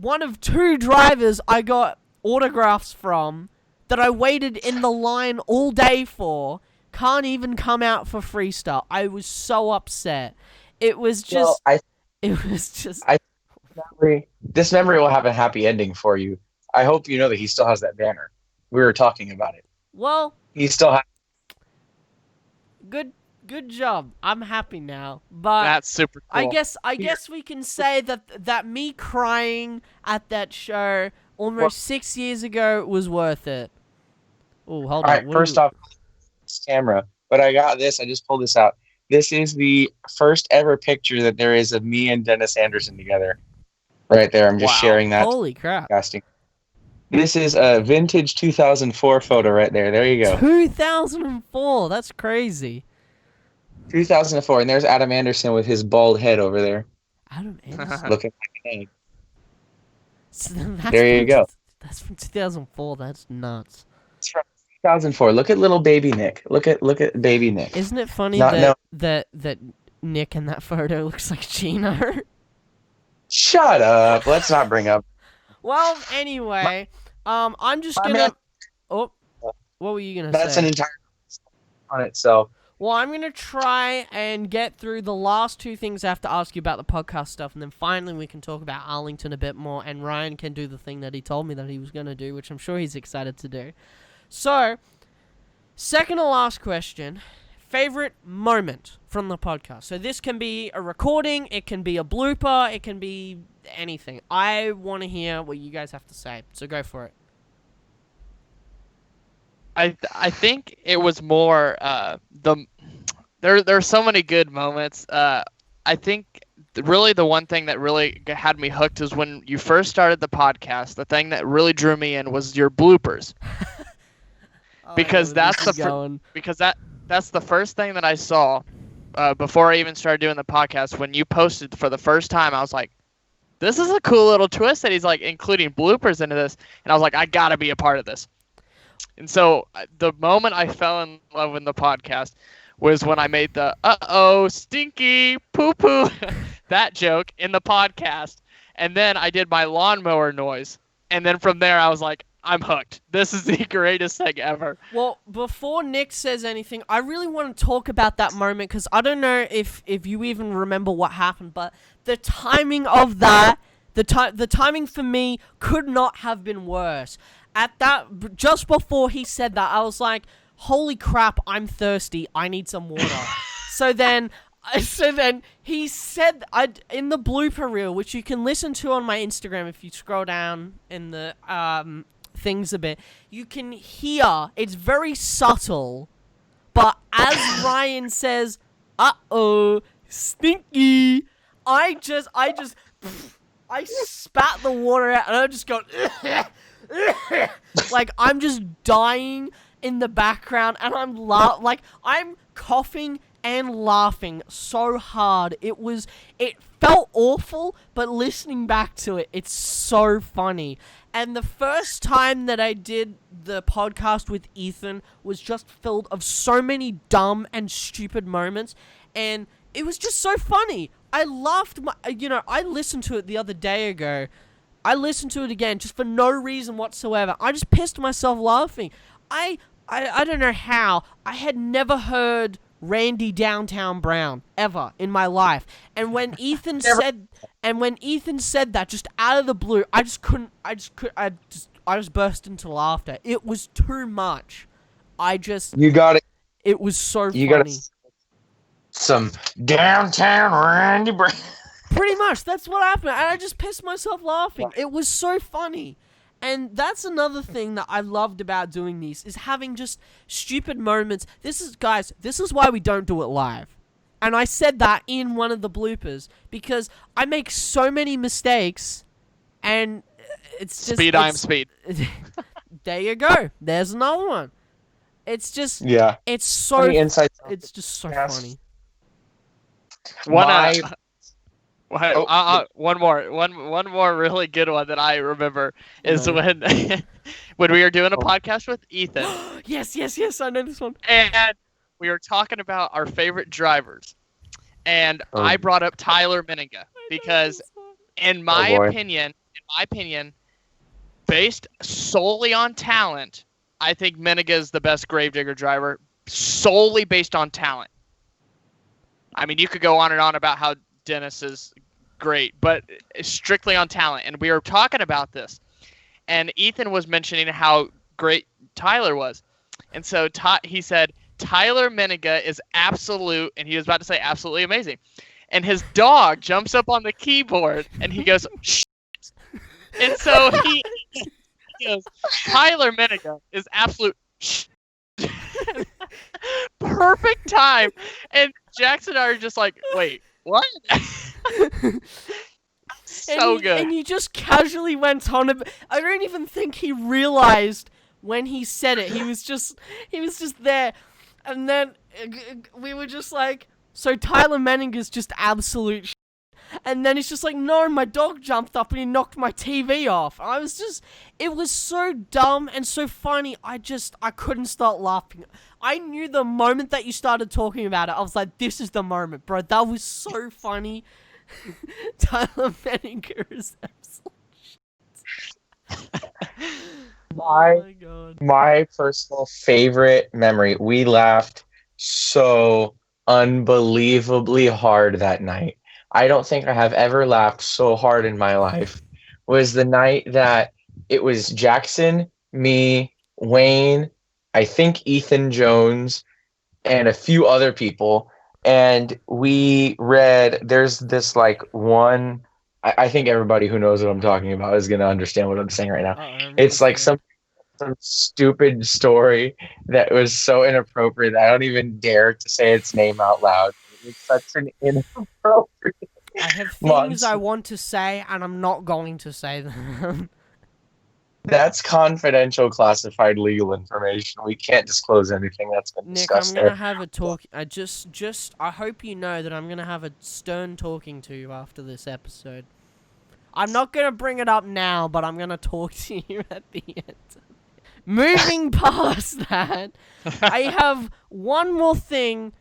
one of two drivers I got autographs from that I waited in the line all day for, can't even come out for freestyle. I was so upset. It was just... This memory will have a happy ending for you. I hope you know that he still has that banner. We were talking about it. Well, he still has. Good job. I'm happy now. But that's super cool. I guess we can say that me crying at that show almost 6 years ago was worth it. Oh, hold on. Right, first off, camera. But I got this. I just pulled this out. This is the first ever picture that there is of me and Dennis Anderson together. Right there. I'm just sharing that. Holy crap. This is a vintage 2004 photo right there. There you go. 2004. That's crazy. 2004. And there's Adam Anderson with his bald head over there. Adam Anderson? Looking like an egg. So there you go. That's from 2004. That's nuts. It's from 2004. Look at little baby Nick. Look at baby Nick. Isn't it funny that Nick in that photo looks like Gino? Shut up. Let's not bring up. Well, anyway, I'm just gonna... Oh, what were you gonna say? That's an entire on itself. Well, I'm gonna try and get through the last two things I have to ask you about the podcast stuff, and then finally we can talk about Arlington a bit more, and Ryan can do the thing that he told me that he was gonna do, which I'm sure he's excited to do. So, second to last question. favorite moment from the podcast. So this can be a recording, it can be a blooper, it can be anything. I want to hear what you guys have to say. So go for it. I think it was more there are so many good moments. I think really the one thing that really had me hooked is when you first started the podcast. The thing that really drew me in was your bloopers. Because that's the first thing that I saw before I even started doing the podcast. When you posted for the first time, I was like, this is a cool little twist that he's like including bloopers into this. And I was like, I gotta be a part of this. And so the moment I fell in love with the podcast was when I made the uh-oh, stinky, poo-poo, that joke in the podcast. And then I did my lawnmower noise. And then from there, I was like, I'm hooked. This is the greatest thing ever. Well, before Nick says anything, I really want to talk about that moment because I don't know if you even remember what happened, but the timing of that, the timing for me could not have been worse. At that, just before he said that, I was like, holy crap, I'm thirsty. I need some water. So then he said, in the blooper reel, which you can listen to on my Instagram if you scroll down in the things a bit, you can hear, it's very subtle, but as Ryan says, uh-oh, stinky, I spat the water out and I just go, like I'm just dying in the background and I'm coughing and laughing so hard. It felt awful, but listening back to it, it's so funny. And the first time that I did the podcast with Ethan was just filled of so many dumb and stupid moments, and it was just so funny. I laughed, I listened to it the other day ago. I listened to it again just for no reason whatsoever. I just pissed myself laughing. I don't know how. I had never heard Randy Downtown Brown ever in my life. And when Ethan said that just out of the blue, I just burst into laughter. It was too much. You got it. It was so funny. You got some Downtown Randy Brown. Pretty much, that's what happened, and I just pissed myself laughing. It was so funny. And that's another thing that I loved about doing these, is having just stupid moments. This is why we don't do it live. And I said that in one of the bloopers, because I make so many mistakes, and it's just... Speed. There you go. There's another one. It's just... Yeah. It's so... It's just so funny. One more really good one that I remember is when we were doing a podcast with Ethan. Yes, I know this one. And we were talking about our favorite drivers. And I brought up Tyler Menninga because in my opinion, based solely on talent, I think Menninga is the best Gravedigger driver, solely based on talent. I mean, you could go on and on about how Dennis is great, but strictly on talent. And we were talking about this, and Ethan was mentioning how great Tyler was. And so he said, Tyler Menninga is absolute, and he was about to say absolutely amazing. And his dog jumps up on the keyboard, and he goes, shh. And so he goes, Tyler Menninga is absolute shh. Perfect time. And Jackson and I are just like, wait, what? So good. And he just casually went on. I don't even think he realized when he said it. He was just there. And then we were just like, so Tyler Menninga is just absolute shit. And then he's just like, no, my dog jumped up and he knocked my TV off. It was so dumb and so funny. I couldn't stop laughing. I knew the moment that you started talking about it, I was like, this is the moment, bro. That was so funny. Tyler Menninga is absolute shit. My personal favorite memory, we laughed so unbelievably hard that night. I don't think I have ever laughed so hard in my life. Was the night that it was Jackson, me, Wayne, I think Ethan Jones, and a few other people, and we read. There's this like one. I think everybody who knows what I'm talking about is gonna understand what I'm saying right now. I'm It's like listening. some stupid story that was so inappropriate that I don't even dare to say its name out loud. It was such an inappropriate I have things monster. I want to say, and I'm not going to say them. That's confidential, classified, legal information. We can't disclose anything that's been Nick, discussed I'm gonna there. have a talk. I hope you know that I'm gonna have a stern talking to you after this episode. I'm not gonna bring it up now, but I'm gonna talk to you at the end. Moving past that, I have one more thing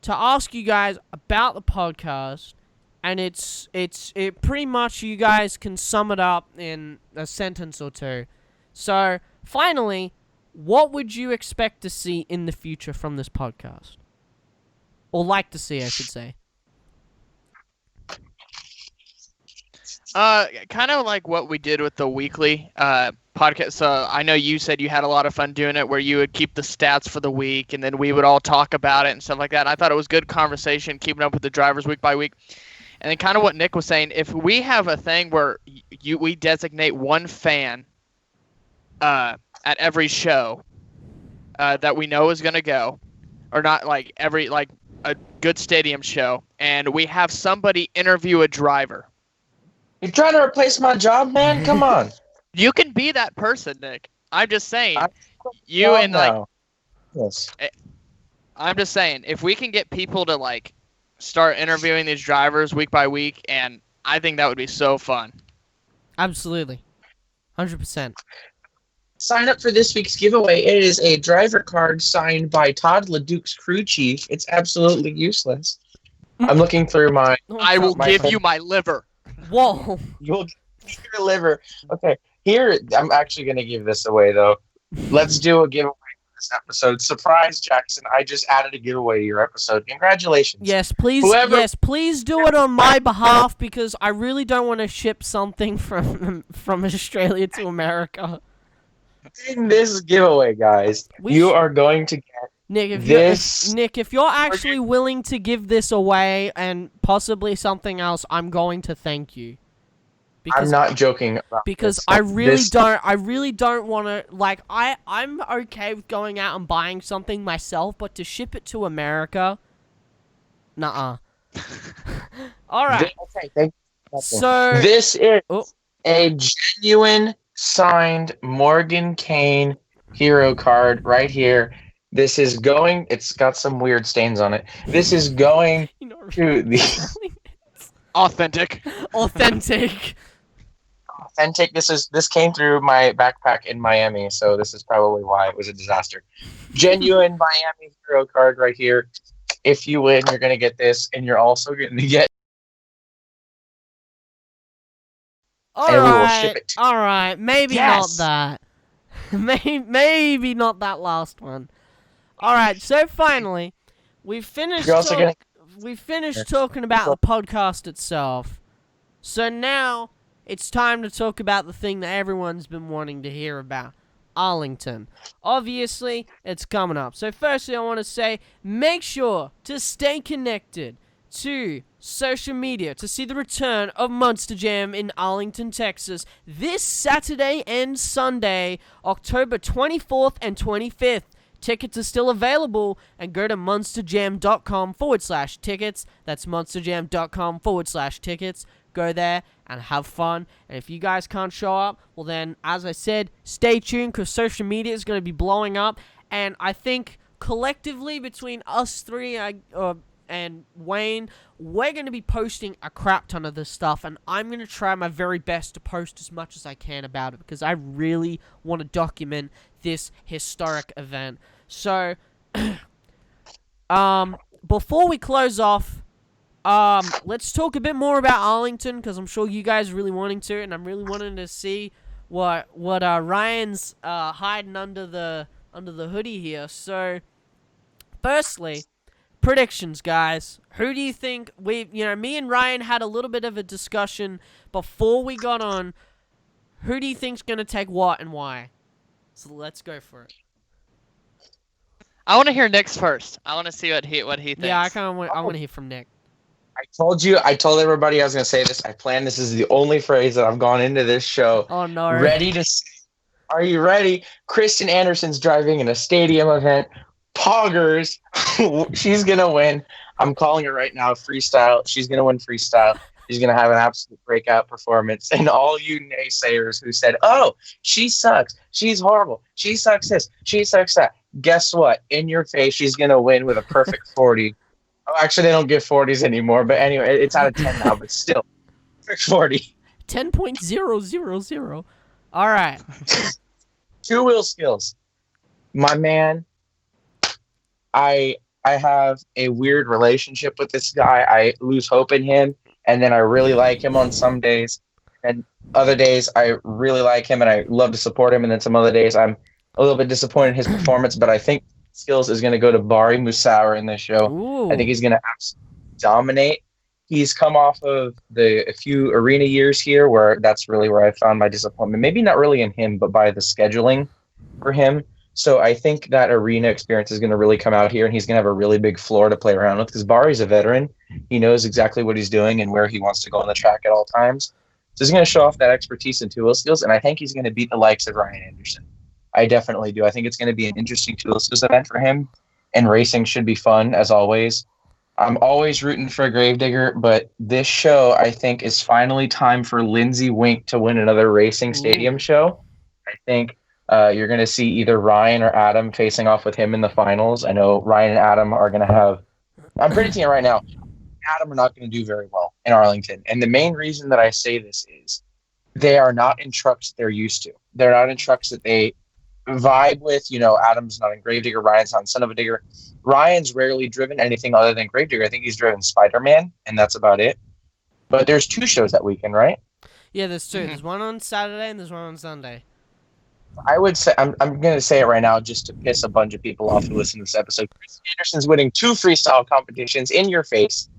to ask you guys about the podcast, and it pretty much you guys can sum it up in a sentence or two. So, finally, what would you expect to see in the future from this podcast? Or like to see, I should say. Kind of like what we did with the weekly podcast. So I know you said you had a lot of fun doing it, where you would keep the stats for the week, and then we would all talk about it and stuff like that. And I thought it was good conversation, keeping up with the drivers week by week. And then kind of what Nick was saying, if we have a thing where we designate one fan at every show that we know is going to go, or not like every like a good stadium show, and we have somebody interview a driver. You're trying to replace my job, man? Come on. You can be that person, Nick. I'm just saying. Yes. I'm just saying, if we can get people to like start interviewing these drivers week by week, and I think that would be so fun. Absolutely. 100%. Sign up for this week's giveaway. It is a driver card signed by Todd LeDuc's crew chief. It's absolutely useless. I'm looking through my... I will give you my liver. Whoa. You'll give your liver. Okay, here, I'm actually going to give this away, though. Let's do a giveaway for this episode. Surprise, Jackson. I just added a giveaway to your episode. Congratulations. Yes, please. Yes, please do it on my behalf, because I really don't want to ship something from Australia to America. In this giveaway, guys, you are going to get Nick, if you're actually willing to give this away and possibly something else, I'm going to thank you. I'm not joking about because this. I really don't want to, like, I'm okay with going out and buying something myself, but to ship it to America, nuh-uh. All right. Okay, thank you. So this is a genuine signed Morgan Kane hero card right here. This is going, it's got some weird stains on it. This is going to the authentic. This came through my backpack in Miami, so this is probably why it was a disaster. Genuine Miami hero card right here. If you win, you're going to get this, and you're also going to get... All right, maybe not that. Maybe not that last one. All right, so finally, we've finished talking about the podcast itself. So now it's time to talk about the thing that everyone's been wanting to hear about, Arlington. Obviously, it's coming up. So firstly, I want to say, make sure to stay connected to social media to see the return of Monster Jam in Arlington, Texas, this Saturday and Sunday, October 24th and 25th. Tickets are still available, and go to monsterjam.com/tickets. That's monsterjam.com/tickets. Go there and have fun. And if you guys can't show up, well then, as I said, stay tuned, because social media is going to be blowing up. And I think collectively between us three and Wayne, we're going to be posting a crap ton of this stuff, and I'm going to try my very best to post as much as I can about it, because I really want to document this historic event. So, before we close off, let's talk a bit more about Arlington, because I'm sure you guys are really wanting to, and I'm really wanting to see what Ryan's hiding under the hoodie here. So, firstly, predictions, guys. Who do you think me and Ryan had a little bit of a discussion before we got on. Who do you think's going to take what and why? So let's go for it. I want to hear Nick's first. I want to see what he thinks. Yeah, I want to hear from Nick. I told everybody I was going to say this. I planned this is the only phrase that I've gone into this show. Oh no. Ready to say. Are you ready? Kristen Anderson's driving in a stadium event. Poggers. She's going to win. I'm calling her right now. Freestyle. She's going to win freestyle. She's going to have an absolute breakout performance. And all you naysayers who said, oh, she sucks. She's horrible. She sucks this. She sucks that. Guess what? In your face, she's going to win with a perfect 40. Oh, actually, they don't give 40s anymore. But anyway, it's out of 10 now. But still, perfect 40. 10.000. All right. Two-wheel skills. My man, I have a weird relationship with this guy. I lose hope in him. And then I really like him on some days. And other days, I really like him and I love to support him. And then some other days, I'm a little bit disappointed in his performance. But I think skills is going to go to Bari Musawer in this show. Ooh. I think he's going to absolutely dominate. He's come off of a few arena years here where that's really where I found my disappointment. Maybe not really in him, but by the scheduling for him. So I think that arena experience is going to really come out here, and he's going to have a really big floor to play around with because Bari's a veteran. He knows exactly what he's doing and where he wants to go on the track at all times. So he's going to show off that expertise and two-wheel skills, and I think he's going to beat the likes of Ryan Anderson. I definitely do. I think it's going to be an interesting two-wheel skills event for him, and racing should be fun, as always. I'm always rooting for Gravedigger, but this show, I think, is finally time for Lindsey Wink to win another racing stadium show. I think you're going to see either Ryan or Adam facing off with him in the finals. I know Ryan and Adam are going to have – I'm predicting it right now. Adam are not going to do very well in Arlington. And the main reason that I say this is they are not in trucks they're used to. They're not in trucks that they vibe with. You know, Adam's not in Gravedigger. Ryan's not in Son of a Digger. Ryan's rarely driven anything other than Gravedigger. I think he's driven Spider-Man, and that's about it. But there's two shows that weekend, right? Yeah, there's two. There's one on Saturday and there's one on Sunday. I would say I'm going to say it right now just to piss a bunch of people off who listen to this episode. Chris Anderson's winning 2 freestyle competitions in your face.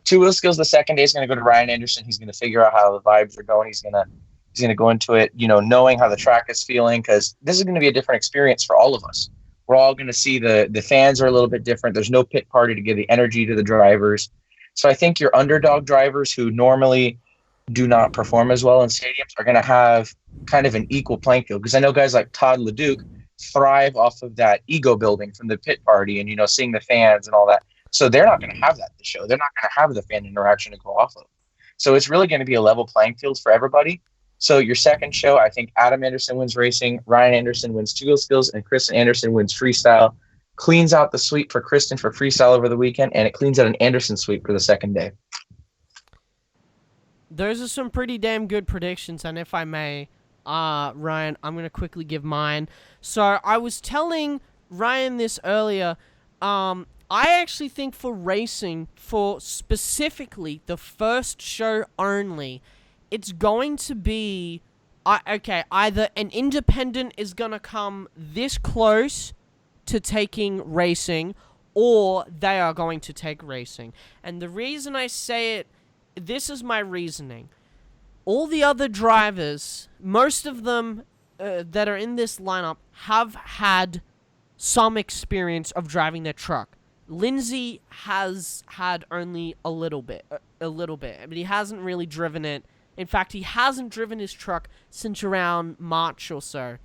Two-wheel skills the second day is going to go to Ryan Anderson. He's going to figure out how the vibes are going. He's going to go into it, you know, knowing how the track is feeling, because this is going to be a different experience for all of us. We're all going to see the fans are a little bit different. There's no pit party to give the energy to the drivers. So I think your underdog drivers who normally do not perform as well in stadiums are going to have kind of an equal playing field, because I know guys like Todd LeDuc thrive off of that ego building from the pit party and, you know, seeing the fans and all that. So they're not going to have that at the show. They're not going to have the fan interaction to go off of. So it's really going to be a level playing field for everybody. So your second show, I think Adam Anderson wins racing, Ryan Anderson wins two-wheel skills, and Kristen Anderson wins freestyle. Cleans out the sweep for Kristen for freestyle over the weekend, and it cleans out an Anderson sweep for the second day. Those are some pretty damn good predictions, and if I may, Ryan, I'm going to quickly give mine. So I was telling Ryan this earlier. I actually think for racing, for specifically the first show only, it's going to be, either an independent is going to come this close to taking racing, or they are going to take racing. And the reason I say it, this is my reasoning. All the other drivers, most of them that are in this lineup, have had some experience of driving their truck. Lindsey has had only a little bit. But he hasn't really driven it. In fact, he hasn't driven his truck since around March or so.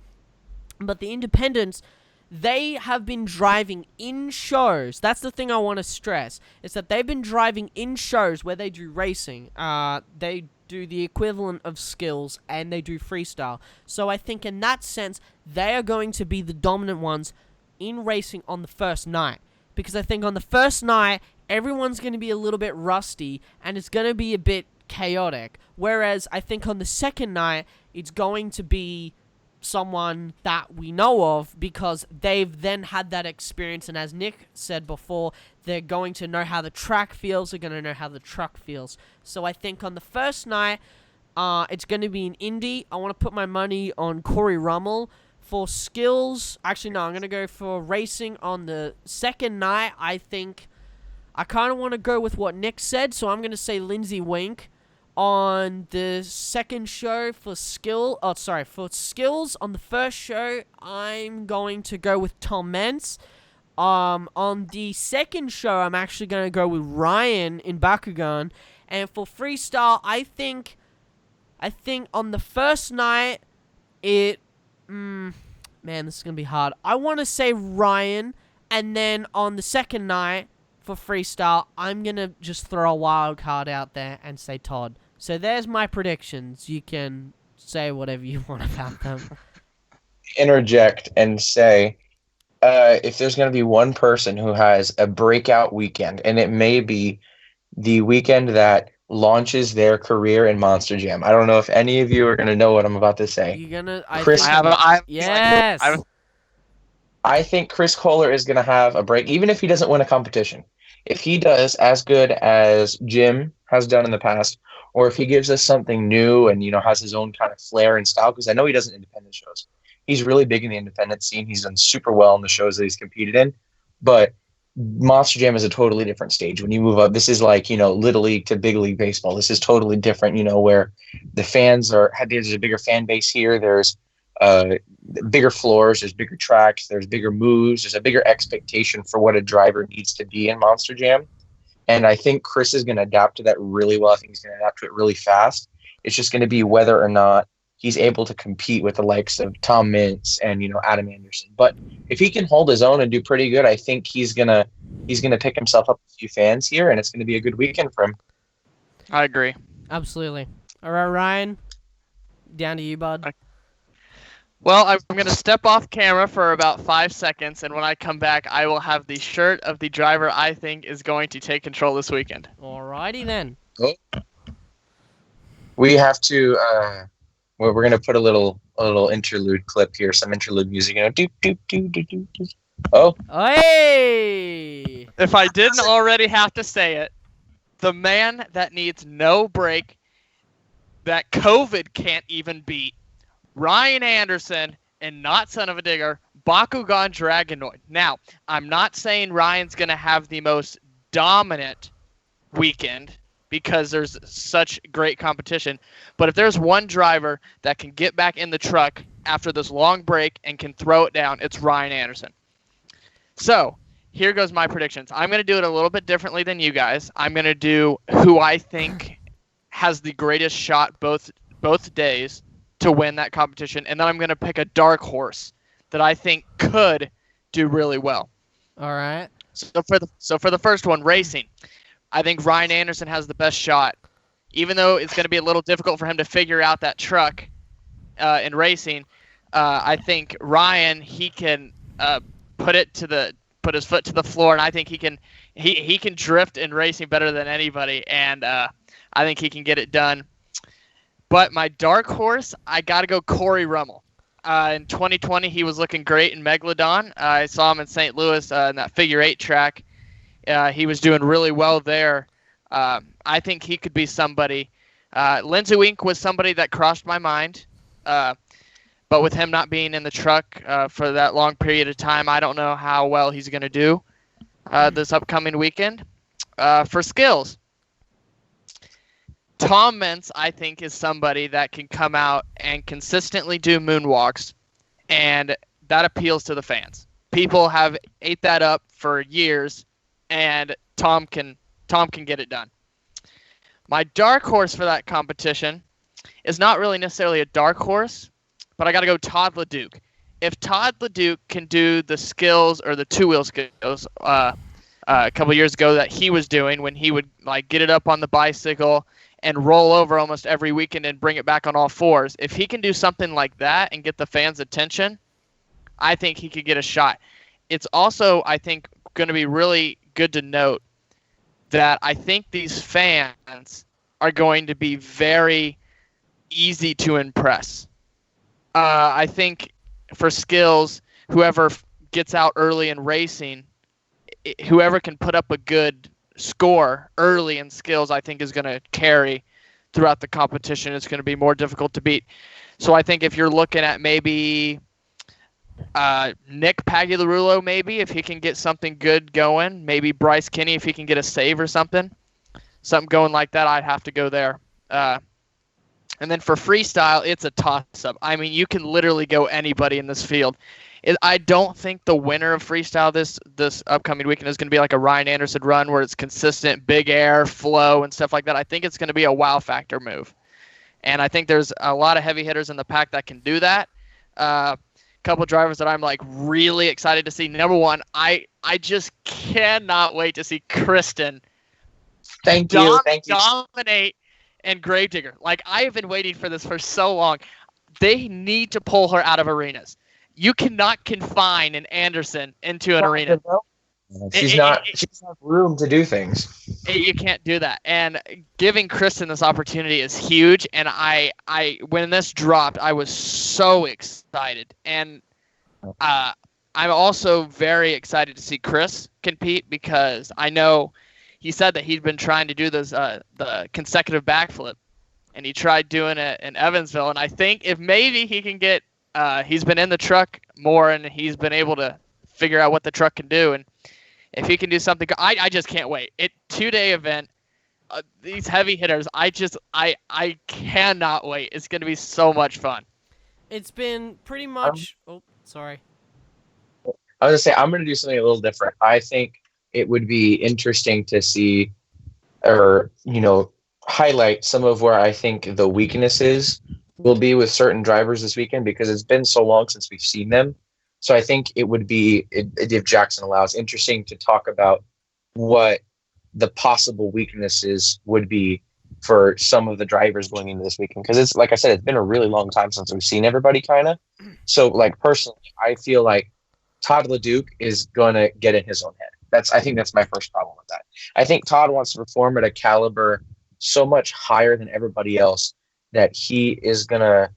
But the independents, they have been driving in shows. That's the thing I want to stress, is that they've been driving in shows where they do racing. They do the equivalent of skills, and they do freestyle. So I think in that sense, they are going to be the dominant ones in racing on the first night. Because I think on the first night, everyone's going to be a little bit rusty, and it's going to be a bit chaotic. Whereas I think on the second night, it's going to be someone that we know of, because they've then had that experience, and as Nick said before, they're going to know how the track feels, they're going to know how the truck feels. So I think on the first night, it's going to be an Indy. I want to put my money on Corey Rummel. For skills, actually no, I'm going to go for racing on the second night. I think I kind of want to go with what Nick said, so I'm going to say Lindsey Wink. On the second show for skills on the first show, I'm going to go with Tom Mentz. On the second show, I'm actually going to go with Ryan in Bakugan. And for freestyle, I think on the first night, man, this is going to be hard. I want to say Ryan, and then on the second night for freestyle, I'm going to just throw a wild card out there and say Todd. So there's my predictions. You can say whatever you want about them. Interject and say, if there's going to be one person who has a breakout weekend, and it may be the weekend that launches their career in Monster Jam. I don't know if any of you are going to know what I'm about to say. You're gonna, Chris, yes. I think Chris Kohler is going to have a break, even if he doesn't win a competition. If he does as good as Jim has done in the past, or if he gives us something new and, has his own kind of flair and style, because I know he does independent shows. He's really big in the independent scene. He's done super well in the shows that he's competed in. But Monster Jam is a totally different stage. When you move up, this is like, Little League to Big League Baseball. This is totally different, where the fans there's a bigger fan base here. There's bigger floors, there's bigger tracks, there's bigger moves, there's a bigger expectation for what a driver needs to be in Monster Jam. And I think Chris is going to adapt to that really well. I think he's going to adapt to it really fast. It's just going to be whether or not he's able to compete with the likes of Tom Mintz and, Adam Anderson. But if he can hold his own and do pretty good, I think he's gonna pick himself up a few fans here, and it's going to be a good weekend for him. I agree. Absolutely. All right, Ryan, down to you, bud. Well, I'm going to step off camera for about 5 seconds, and when I come back, I will have the shirt of the driver I think is going to take control this weekend. Alrighty then. Oh. We have to. We're going to put a little interlude clip here, some interlude music. Oh. Hey! If I didn't already have to say it, the man that needs no break, that COVID can't even beat, Ryan Anderson, and not Son of a Digger, Bakugan Dragonoid. Now, I'm not saying Ryan's going to have the most dominant weekend because there's such great competition, but if there's one driver that can get back in the truck after this long break and can throw it down, it's Ryan Anderson. So, here goes my predictions. I'm going to do it a little bit differently than you guys. I'm going to do who I think has the greatest shot both days to win that competition, and then I'm going to pick a dark horse that I think could do really well. All right. So for the first one, racing, I think Ryan Anderson has the best shot, even though it's going to be a little difficult for him to figure out that truck in racing. I think Ryan, he can put his foot to the floor, and I think he can drift in racing better than anybody, and I think he can get it done. But my dark horse, I got to go Corey Rummel. In 2020, he was looking great in Megalodon. I saw him in St. Louis in that figure 8 track. He was doing really well there. I think he could be somebody. Lindsey Wink was somebody that crossed my mind. But with him not being in the truck for that long period of time, I don't know how well he's going to do this upcoming weekend. For skills, Tom Mintz, I think, is somebody that can come out and consistently do moonwalks, and that appeals to the fans. People have ate that up for years, and Tom can get it done. My dark horse for that competition is not really necessarily a dark horse, but I got to go Todd LeDuc. If Todd LeDuc can do the skills or the two-wheel skills a couple years ago that he was doing when he would get it up on the bicycle and roll over almost every weekend and bring it back on all fours. If he can do something like that and get the fans' attention, I think he could get a shot. It's also, I think, going to be really good to note that I think these fans are going to be very easy to impress. I think for skills, whoever gets out early in racing, whoever can put up a good score early in skills, I think is going to carry throughout the competition. It's going to be more difficult to beat. So I think if you're looking at maybe Nick Pagliarulo, maybe if he can get something good going, maybe Bryce Kinney if he can get a save or something going like that, I'd have to go there. And then for freestyle, it's a toss-up. I mean, you can literally go anybody in this field. I don't think the winner of freestyle this upcoming weekend is going to be like a Ryan Anderson run where it's consistent, big air, flow, and stuff like that. I think it's going to be a wow factor move. And I think there's a lot of heavy hitters in the pack that can do that. Couple drivers that I'm like really excited to see. Number one, I just cannot wait to see Kristen dominate and Gravedigger. Like, I have been waiting for this for so long. They need to pull her out of arenas. You cannot confine an Anderson into an arena. She doesn't have room to do things. You can't do that. And giving Kristen this opportunity is huge. And I when this dropped, I was so excited. And I'm also very excited to see Chris compete, because I know he said that he'd been trying to do this the consecutive backflip, and he tried doing it in Evansville. And I think if maybe he can get he's been in the truck more, and he's been able to figure out what the truck can do. And if he can do something, I just can't wait. 2-day event. These heavy hitters, I cannot wait. It's going to be so much fun. It's been pretty much. Sorry. I was going to say, I'm going to do something a little different. I think it would be interesting to see, or, highlight some of where I think the weaknesses will be with certain drivers this weekend, because it's been so long since we've seen them. So I think it would be, if Jackson allows, interesting to talk about what the possible weaknesses would be for some of the drivers going into this weekend. Because it's, like I said, it's been a really long time since we've seen everybody, kind of. So, like, personally, I feel like Todd LeDuc is going to get in his own head. I think that's my first problem with that. I think Todd wants to perform at a caliber so much higher than everybody else that he is going to,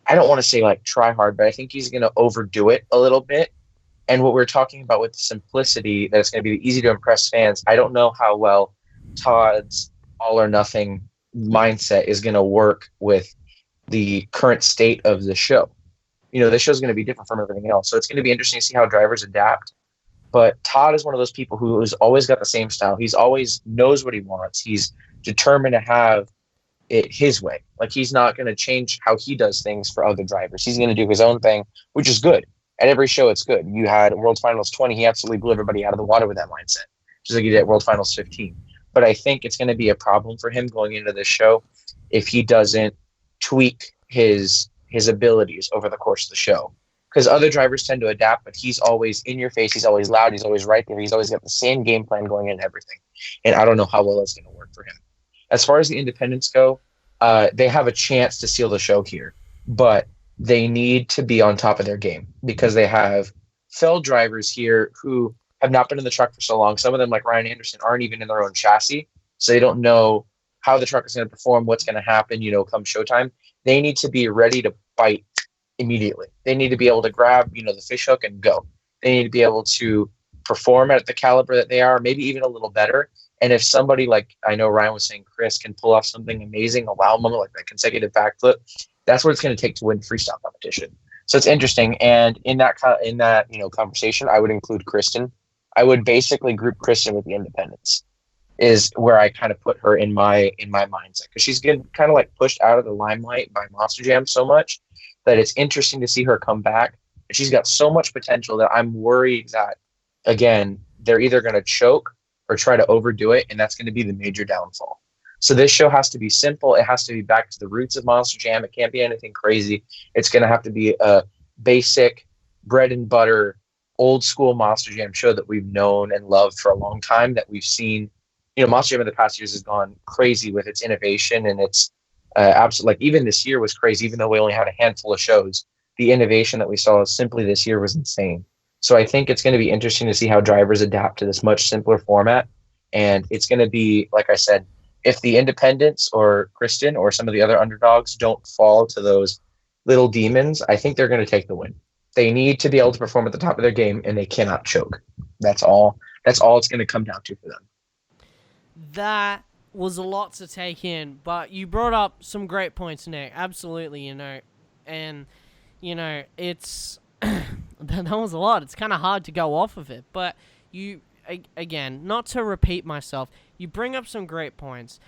I don't want to say like try hard, but I think he's going to overdo it a little bit. And what we're talking about with the simplicity, that it's going to be easy to impress fans, I don't know how well Todd's all or nothing mindset is going to work with the current state of the show. The show's going to be different from everything else. So it's going to be interesting to see how drivers adapt. But Todd is one of those people who has always got the same style. He's always knows what he wants. He's determined to have it his way. Like, he's not going to change how he does things for other drivers. He's going to do his own thing, which is good. At every show, it's good. You had World Finals 20. He absolutely blew everybody out of the water with that mindset, just like he did at World Finals 15. But I think it's going to be a problem for him going into this show if he doesn't tweak his abilities over the course of the show. Because other drivers tend to adapt, but he's always in your face. He's always loud. He's always right there. He's always got the same game plan going in and everything. And I don't know how well that's going to work for him. As far as the independents go, they have a chance to steal the show here, but they need to be on top of their game, because they have fellow drivers here who have not been in the truck for so long. Some of them, like Ryan Anderson, aren't even in their own chassis, so they don't know how the truck is going to perform, what's going to happen, come showtime. They need to be ready to bite immediately. They need to be able to grab, the fish hook and go. They need to be able to perform at the caliber that they are, maybe even a little better. And if somebody, like I know Ryan was saying, Chris, can pull off something amazing, a wow moment like that consecutive backflip, that's what it's going to take to win freestyle competition. So it's interesting. And in that conversation, I would include Kristen. I would basically group Kristen with the independents, is where I kind of put her in my mindset, because she's getting kind of like pushed out of the limelight by Monster Jam so much that it's interesting to see her come back. And she's got so much potential that I'm worried that, again, they're either going to choke or try to overdo it, and that's going to be the major downfall. So this show has to be simple. It has to be back to the roots of Monster Jam. It can't be anything crazy. It's going to have to be a basic, bread and butter, old school Monster Jam show that we've known and loved for a long time, that we've seen. Monster Jam in the past years has gone crazy with its innovation, and it's absolutely, like, even this year was crazy, even though we only had a handful of shows. The innovation that we saw simply this year was insane. So I think it's going to be interesting to see how drivers adapt to this much simpler format. And it's going to be, like I said, if the independents or Kristen or some of the other underdogs don't fall to those little demons, I think they're going to take the win. They need to be able to perform at the top of their game, and they cannot choke. That's all it's going to come down to for them. That was a lot to take in, but you brought up some great points, Nick. Absolutely, and it's that was a lot. It's kind of hard to go off of it, but again, not to repeat myself, you bring up some great points.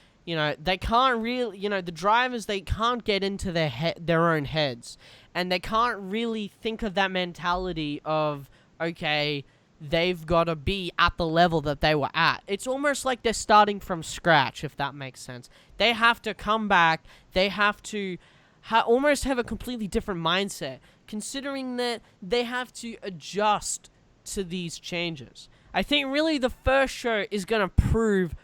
they can't really, the drivers, they can't get into their own heads, and they can't really think of that mentality of, okay, they've got to be at the level that they were at. It's almost like they're starting from scratch, if that makes sense. They have to come back. They have to almost have a completely different mindset, considering that they have to adjust to these changes. I think really the first show is going to prove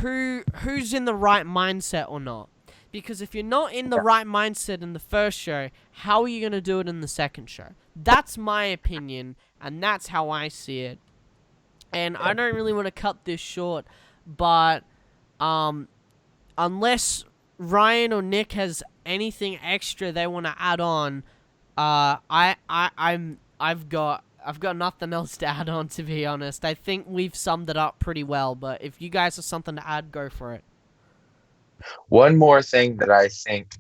who's in the right mindset or not. Because if you're not in the right mindset in the first show, how are you going to do it in the second show? That's my opinion, and that's how I see it. And I don't really want to cut this short, but unless Ryan or Nick has anything extra they want to add on, I've got nothing else to add on, to be honest. I think we've summed it up pretty well, but if you guys have something to add, go for it. One more thing that I think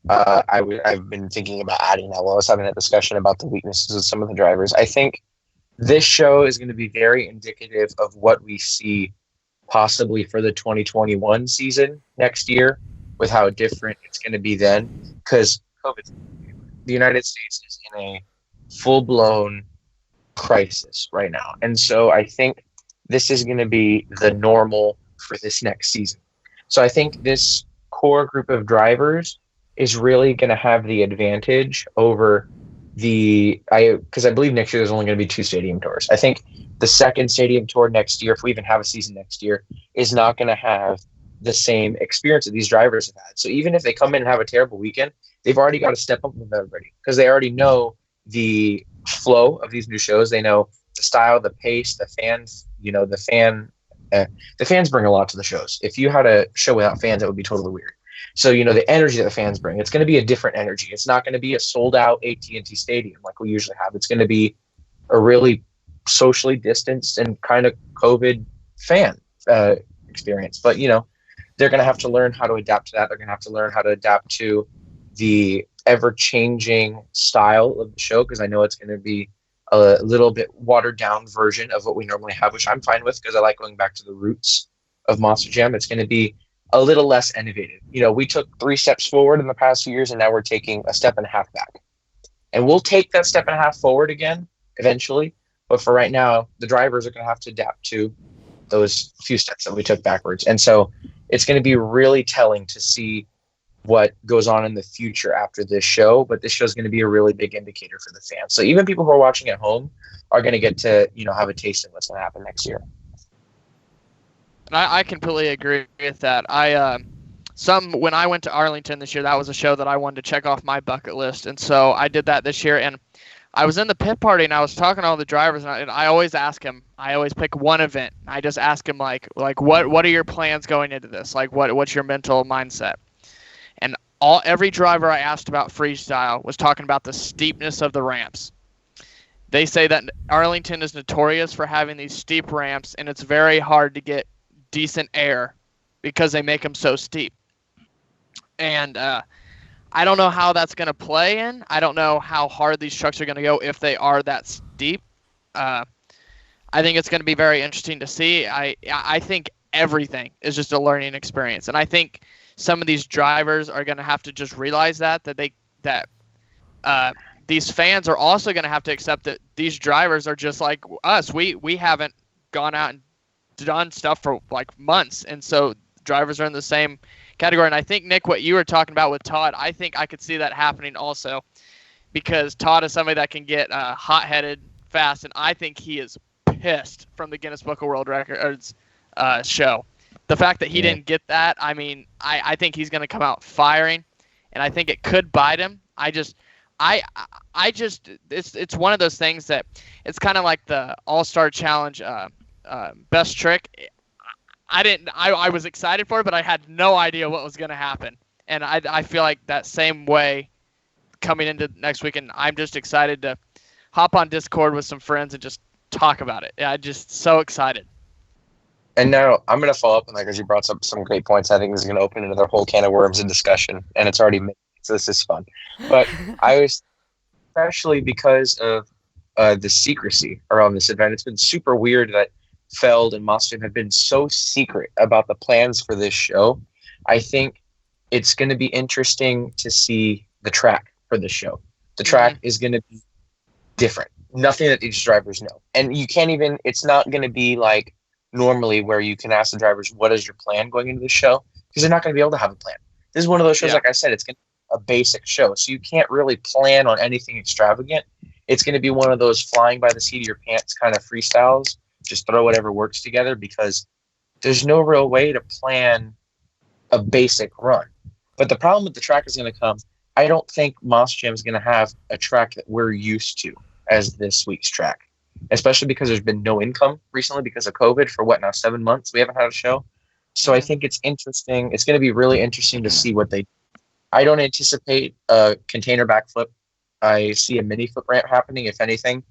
I've been thinking about adding now while I was having a discussion about the weaknesses of some of the drivers. I think this show is going to be very indicative of what we see possibly for the 2021 season next year, with how different it's going to be then, because the United States is in a full-blown crisis right now. And so I think this is going to be the normal for this next season. So I think this core group of drivers is really going to have the advantage over because I believe next year there's only going to be 2 stadium tours. I think the second stadium tour next year, if we even have a season next year, is not going to have the same experience that these drivers have had. So even if they come in and have a terrible weekend, they've already got to step up with everybody, because they already know the flow of these new shows. They know the style, the pace, the fans. The fans bring a lot to the shows. If you had a show without fans, that would be totally weird. So, the energy that the fans bring, it's going to be a different energy. It's not going to be a sold-out AT&T Stadium like we usually have. It's going to be a really socially distanced and kind of COVID fan experience. But, they're going to have to learn how to adapt to that. They're going to have to learn how to adapt to the ever-changing style of the show, because I know it's going to be a little bit watered-down version of what we normally have, which I'm fine with, because I like going back to the roots of Monster Jam. It's going to be a little less innovative. We took 3 steps forward in the past few years, and now we're taking a step and a half back. And we'll take that step and a half forward again eventually, but for right now, the drivers are going to have to adapt to those few steps that we took backwards. And so it's going to be really telling to see what goes on in the future after this show, but this show is going to be a really big indicator for the fans. So even people who are watching at home are going to get to, have a taste of what's going to happen next year. And I completely agree with that. When I went to Arlington this year, that was a show that I wanted to check off my bucket list, and so I did that this year. And I was in the pit party, and I was talking to all the drivers, and I always ask them. I always pick one event. I just ask them like what are your plans going into this? Like what's your mental mindset? And every driver I asked about freestyle was talking about the steepness of the ramps. They say that Arlington is notorious for having these steep ramps, and it's very hard to get decent air because they make them so steep. And I don't know how that's going to play in. I don't know how hard these trucks are going to go if they are that steep. I think it's going to be very interesting to see. I think everything is just a learning experience, and I think some of these drivers are going to have to just realize that these fans are also going to have to accept that these drivers are just like us. We haven't gone out and done stuff for like months, and so drivers are in the same category. And I think, Nick, what you were talking about with Todd, I think I could see that happening also, because Todd is somebody that can get hot-headed fast, and I think he is pissed from the Guinness Book of World Records show. The fact that he didn't get that, I mean, I think he's going to come out firing, and I think it could bite him. It's one of those things that it's kind of like the All-Star Challenge best trick. I was excited for it, but I had no idea what was going to happen. And I feel like that same way coming into next week, and I'm just excited to hop on Discord with some friends and just talk about it. I'm just so excited. And now I'm going to follow up on that, because you brought up some great points. I think this is going to open another whole can of worms in discussion, and it's already made, so this is fun. But I was, especially because of the secrecy around this event, it's been super weird that Feld and Monster have been so secret about the plans for this show. I think it's going to be interesting to see the track for this show. The track is going to be different. Nothing that these drivers know. And you can't even, it's not going to be like normally where you can ask the drivers, what is your plan going into the show? Because they're not going to be able to have a plan. This is one of those shows, like I said, it's going to be a basic show. So you can't really plan on anything extravagant. It's going to be one of those flying by the seat of your pants kind of freestyles. Just throw whatever works together because there's no real way to plan a basic run. But the problem with the track is going to come. I don't think Monster Jam is going to have a track that we're used to as this week's track, especially because there's been no income recently because of COVID for 7 months. We haven't had a show. So I think it's interesting. It's going to be really interesting to see what they do. I don't anticipate a container backflip. I see a mini flip ramp happening, if anything.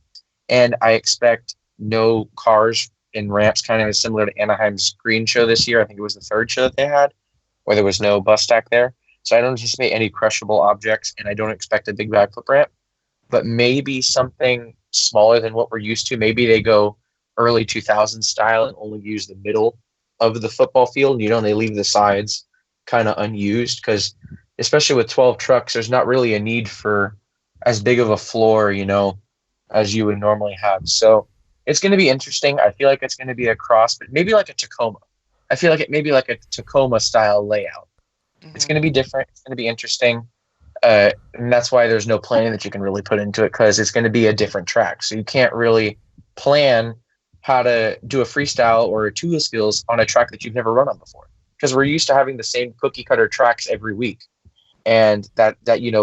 And I expect no cars in ramps, kind of similar to Anaheim's Green show this year. I think it was the third show that they had where there was no bus stack there. So I don't anticipate any crushable objects, and I don't expect a big backflip ramp. But maybe something smaller than what we're used to. Maybe they go early 2000s style and only use the middle of the football field. They leave the sides kind of unused because, especially with 12 trucks, there's not really a need for as big of a floor, as you would normally have. So it's going to be interesting. I feel like it's going to be a cross, but maybe like a Tacoma. I feel like it may be like a Tacoma style layout. It's going to be different. It's going to be interesting. And that's why there's no planning that you can really put into it because it's going to be a different track. So you can't really plan how to do a freestyle or a two-wheel skills on a track that you've never run on before. Because we're used to having the same cookie cutter tracks every week. And that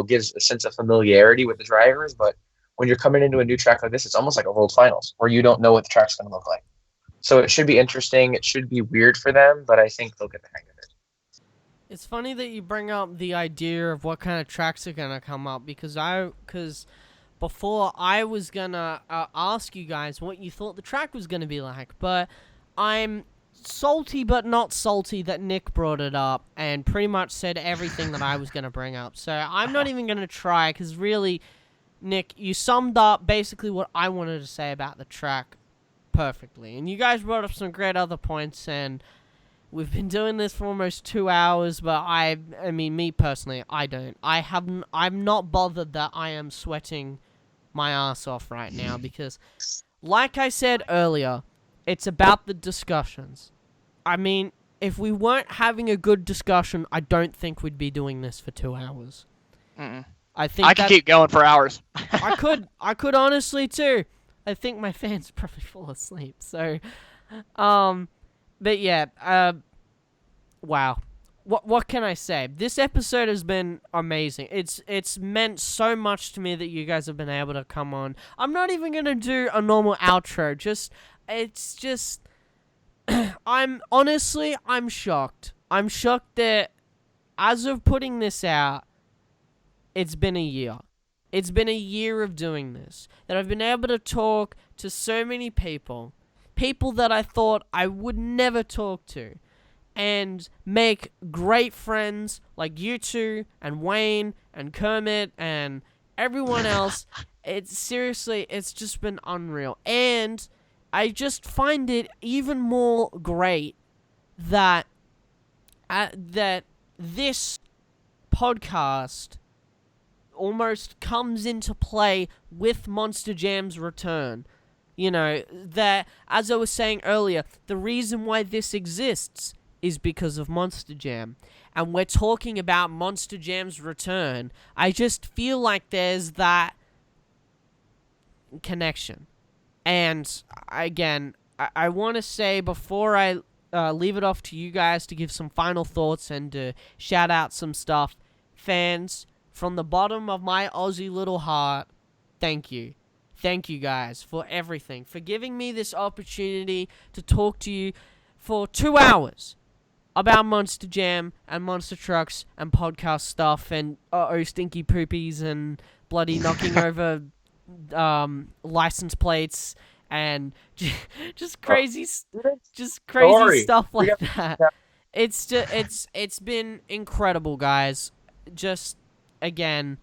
gives a sense of familiarity with the drivers. But when you're coming into a new track like this, it's almost like a World Finals where you don't know what the track's going to look like. So it should be interesting. It should be weird for them, but I think they'll get the hang of it. It's funny that you bring up the idea of what kind of tracks are going to come up because before I was going to ask you guys what you thought the track was going to be like, but I'm salty but not salty that Nick brought it up and pretty much said everything that I was going to bring up. So I'm not even going to try because really, Nick, you summed up basically what I wanted to say about the track perfectly. And you guys brought up some great other points, and we've been doing this for almost 2 hours, but I mean, me personally, I'm not bothered that I am sweating my ass off right now because, like I said earlier, it's about the discussions. I mean, if we weren't having a good discussion, I don't think we'd be doing this for 2 hours. I could keep going for hours. I could honestly too. I think my fans probably fall asleep. So, but yeah, wow. What can I say? This episode has been amazing. It's meant so much to me that you guys have been able to come on. I'm not even gonna do a normal outro. It's just, I'm shocked. I'm shocked that as of putting this out, it's been a year. It's been a year of doing this. That I've been able to talk to so many people that I thought I would never talk to, and make great friends like you two and Wayne and Kermit and everyone else. It's just been unreal. And I just find it even more great that this podcast almost comes into play with Monster Jam's return. That, as I was saying earlier, the reason why this exists is because of Monster Jam. And we're talking about Monster Jam's return. I just feel like there's that connection. And, again, I want to say before I leave it off to you guys to give some final thoughts and to shout out some stuff, fans, from the bottom of my Aussie little heart, thank you. Thank you guys for everything, for giving me this opportunity to talk to you for 2 hours about Monster Jam and Monster Trucks and podcast stuff and stinky poopies and bloody knocking over license plates and just crazy stuff like that. It's been incredible, guys. Just, again,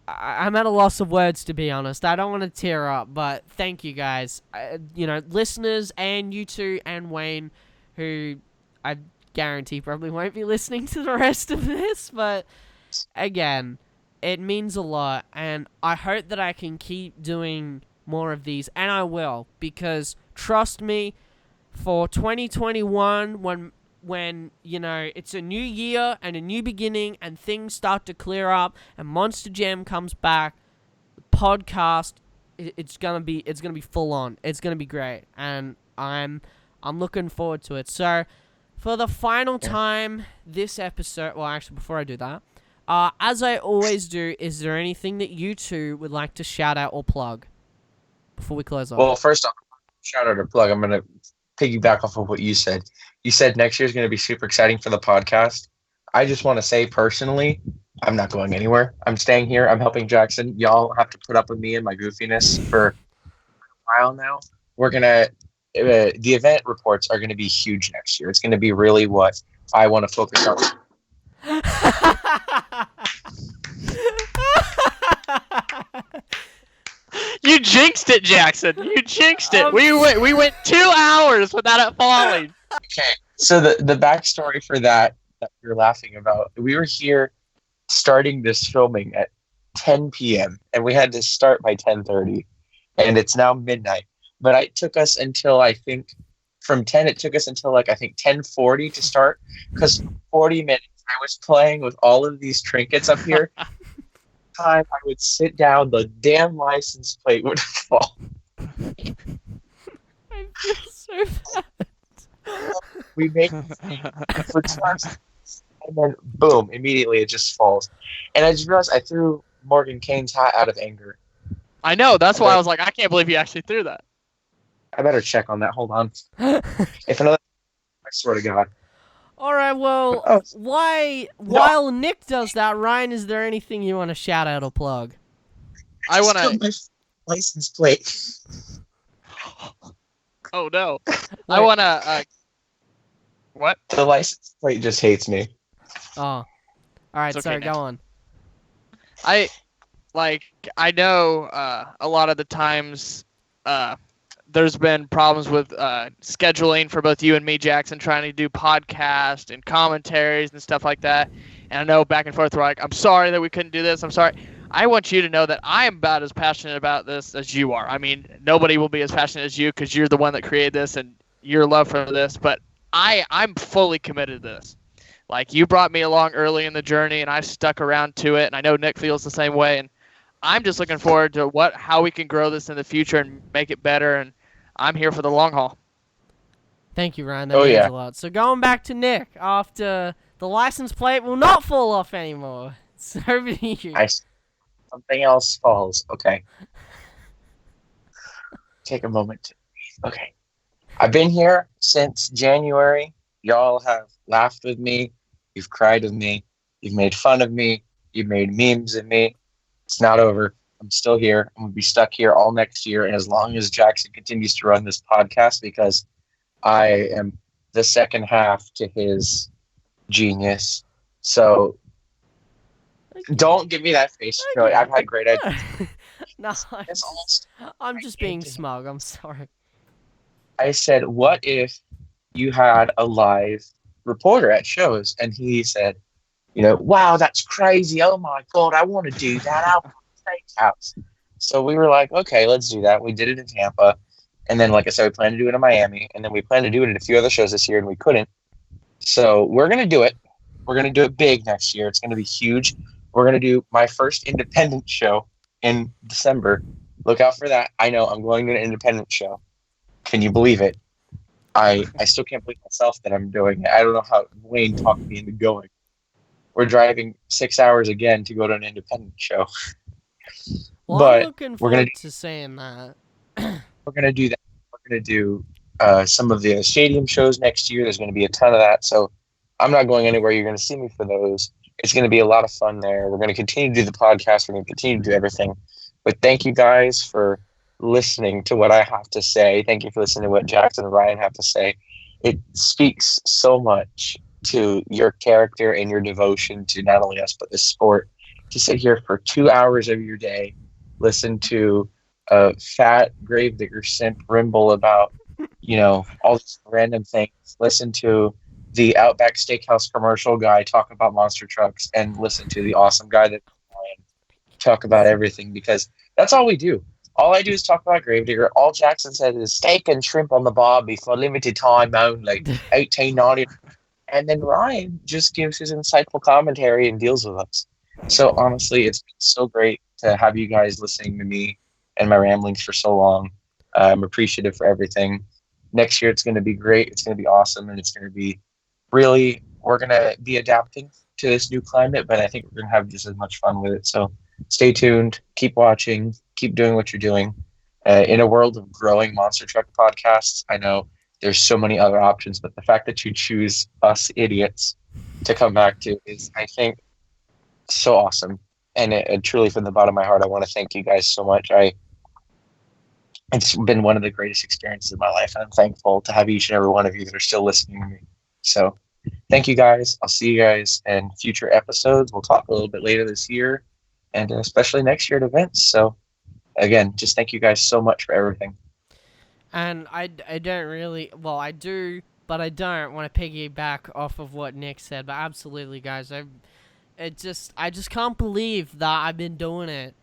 I'm at a loss of words, to be honest. I don't want to tear up, but thank you guys. Listeners and you two and Wayne, who guarantee probably won't be listening to the rest of this, but again, it means a lot, and I hope that I can keep doing more of these, and I will, because trust me, for 2021, when it's a new year and a new beginning and things start to clear up and Monster Jam comes back, podcast, it's gonna be full on. It's gonna be great, and I'm looking forward to it. So for the final time this episode, well, actually before I do that, as I always do, is there anything that you two would like to shout out or plug before we close off? Well, first off, shout out or plug. I'm gonna piggyback off of what you said. You said next year is going to be super exciting for the podcast. I just want to say personally, I'm not going anywhere. I'm staying here. I'm helping Jackson. Y'all have to put up with me and my goofiness for a while now. We're going to, the event reports are going to be huge next year. It's going to be really what I want to focus on. You jinxed it, Jackson. You jinxed it. We went 2 hours without it falling. Okay, so the backstory for that you're laughing about, we were here starting this filming at 10 p.m. and we had to start by 10:30, and it's now midnight. But it took us until I think from 10, it took us until I think 10:40 to start, because for 40 minutes I was playing with all of these trinkets up here. Time I would sit down, the damn license plate would fall. I feel so bad. We make for 2 hours, and then boom, immediately it just falls. And I just realized I threw Morgan Kane's hat out of anger. I know. That's why I was like, I can't believe you actually threw that. I better check on that. Hold on. If another, I swear to God. All right. Well, while Nick does that, Ryan, is there anything you want to shout out or plug? I want to. My license plate. Oh no! I want to. What? The license plate just hates me. Oh, all right. Okay, Sorry, Nick. go on. I know a lot of the times there's been problems with scheduling for both you and me, Jackson, trying to do podcasts and commentaries and stuff like that. And I know back and forth we're like, I'm sorry that we couldn't do this. I'm sorry. I want you to know that I am about as passionate about this as you are. I mean, nobody will be as passionate as you because you're the one that created this and your love for this. But I'm fully committed to this. Like, you brought me along early in the journey, and I've stuck around to it. And I know Nick feels the same way. And I'm just looking forward to how we can grow this in the future and make it better. And I'm here for the long haul. Thank you, Ryan. That means a lot. So going back to Nick, after the license plate will not fall off anymore. It's over to you. Something else falls. Okay. Take a moment to breathe. Okay. I've been here since January. Y'all have laughed with me. You've cried with me. You've made fun of me. You've made memes of me. It's not over. I'm still here. I'm going to be stuck here all next year. And as long as Jackson continues to run this podcast, because I am the second half to his genius. So don't give me that face. Okay. I've had great ideas. No, I'm just being smug. I'm sorry. I said, what if you had a live reporter at shows? And he said, wow, that's crazy. Oh my God, I want to do that out at the steakhouse. So we were like, okay, let's do that. We did it in Tampa. And then, like I said, we planned to do it in Miami. And then we planned to do it at a few other shows this year, and we couldn't. So we're going to do it. We're going to do it big next year. It's going to be huge. We're going to do my first independent show in December. Look out for that. I know I'm going to an independent show. Can you believe it? I still can't believe myself that I'm doing it. I don't know how Wayne talked me into going. We're driving 6 hours again to go to an independent show. Well, but I'm looking forward to saying that. We're going to do that. We're going to do some of the stadium shows next year. There's going to be a ton of that. So I'm not going anywhere. You're going to see me for those. It's going to be a lot of fun there. We're going to continue to do the podcast. We're going to continue to do everything. But thank you guys for listening to what I have to say. Thank you for listening to what Jackson and Ryan have to say. It speaks so much to your character and your devotion to not only us, but the sport. To sit here for 2 hours of your day, listen to a fat gravedigger simp rimble about, all these random things. Listen to the Outback Steakhouse commercial guy talk about monster trucks and listen to the awesome guy that talk about everything, because that's all we do. All I do is talk about Gravedigger. All Jackson says is steak and shrimp on the barbie for limited time only, 18.90. And then Ryan just gives his insightful commentary and deals with us. So honestly, it's been so great to have you guys listening to me and my ramblings for so long. I'm appreciative for everything. Next year, it's going to be great. It's going to be awesome. And it's going to be really, we're going to be adapting to this new climate, but I think we're going to have just as much fun with it. So stay tuned, keep watching, keep doing what you're doing. In a world of growing monster truck podcasts, I know there's so many other options, but the fact that you choose us idiots to come back to is, I think, so awesome. And it truly, from the bottom of my heart, I want to thank you guys so much. It's been one of the greatest experiences of my life, and I'm thankful to have each and every one of you that are still listening to me. So thank you guys. I'll see you guys in future episodes. We'll talk a little bit later this year, and especially next year at events. So again, just thank you guys so much for everything. And I don't really, well, I do, but I don't want to piggyback off of what Nick said. But absolutely, guys, I just can't believe that I've been doing it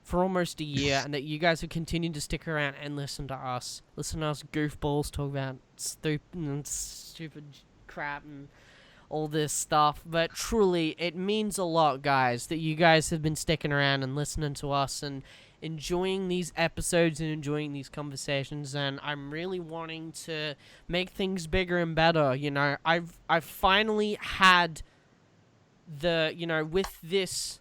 for almost a year, and that you guys have continued to stick around and listen to us goofballs talk about stupid crap and all this stuff. But truly, it means a lot, guys, that you guys have been sticking around and listening to us and enjoying these episodes and enjoying these conversations. And I'm really wanting to make things bigger and better. You know, I've finally had the, you know, with this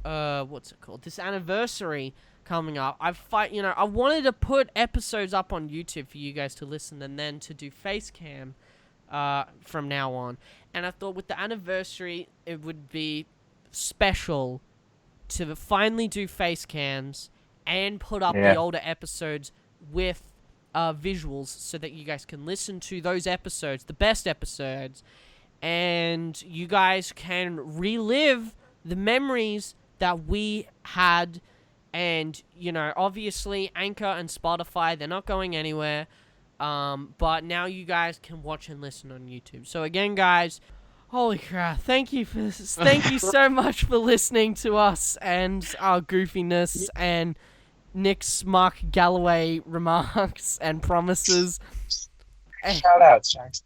what's it called, this anniversary coming up, I wanted to put episodes up on YouTube for you guys to listen, and then to do face cam from now on. And I thought with the anniversary, it would be special to finally do face cams and put up the older episodes with visuals, so that you guys can listen to those episodes, the best episodes, and you guys can relive the memories that we had. And, you know, obviously Anchor and Spotify, they're not going anywhere, but now you guys can watch and listen on YouTube. So again, guys, holy crap, thank you so much for listening to us and our goofiness and Nick's Mark Galloway remarks and promises. Shout outs, Jackson.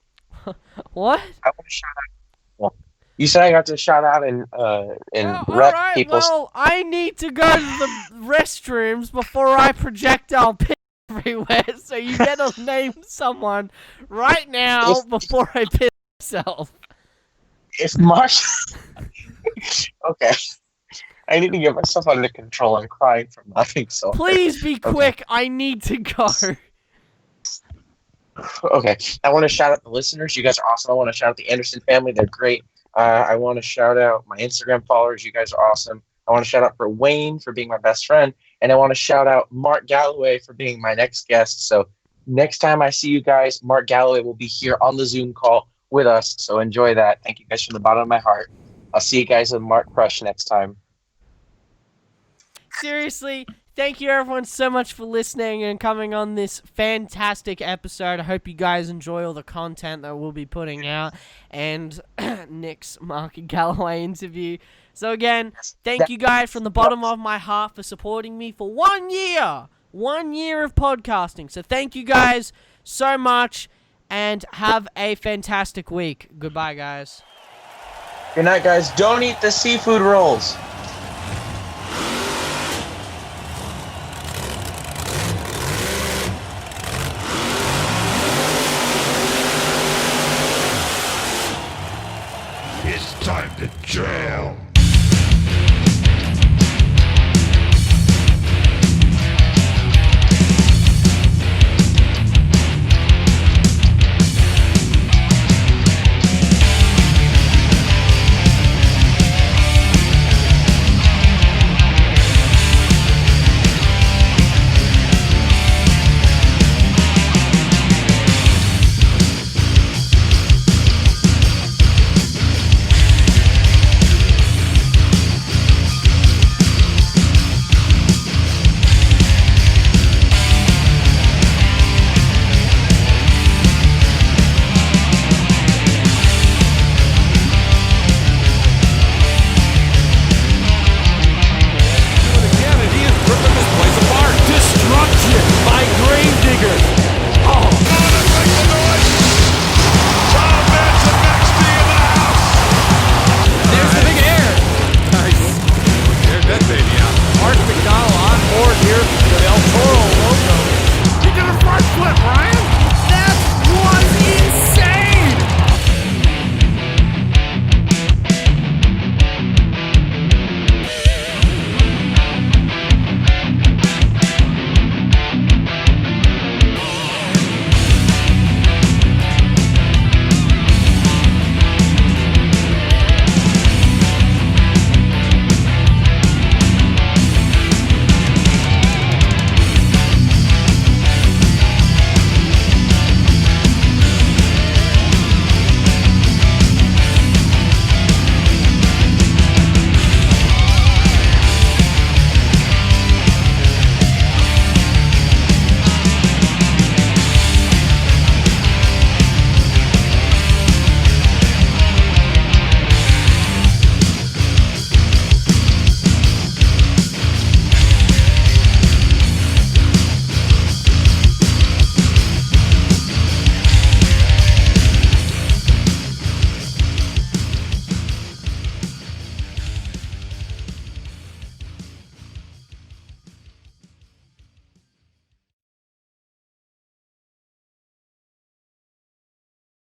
What? I want to shout out. Well, you said I got to shout out and rep people. Well, I need to go to the restrooms before I projectile piss everywhere, so you better name someone right now before I piss myself. If Mark... Okay. I need to get myself under control. I'm crying from laughing so hard. Please be quick. I need to go. Okay. I want to shout out the listeners. You guys are awesome. I want to shout out the Anderson family. They're great. I want to shout out my Instagram followers. You guys are awesome. I want to shout out for Wayne for being my best friend. And I want to shout out Mark Galloway for being my next guest. So next time I see you guys, Mark Galloway will be here on the Zoom call with us. So enjoy that. Thank you guys from the bottom of my heart. I'll see you guys in Mark Crush next time. Seriously, thank you everyone so much for listening and coming on this fantastic episode. I hope you guys enjoy all the content that we'll be putting out and Nick's Mark Galloway interview. So again, thank you guys from the bottom of my heart for supporting me for 1 year. 1 year of podcasting. So thank you guys so much and have a fantastic week. Goodbye, guys. Good night, guys. Don't eat the seafood rolls. It's time to jam.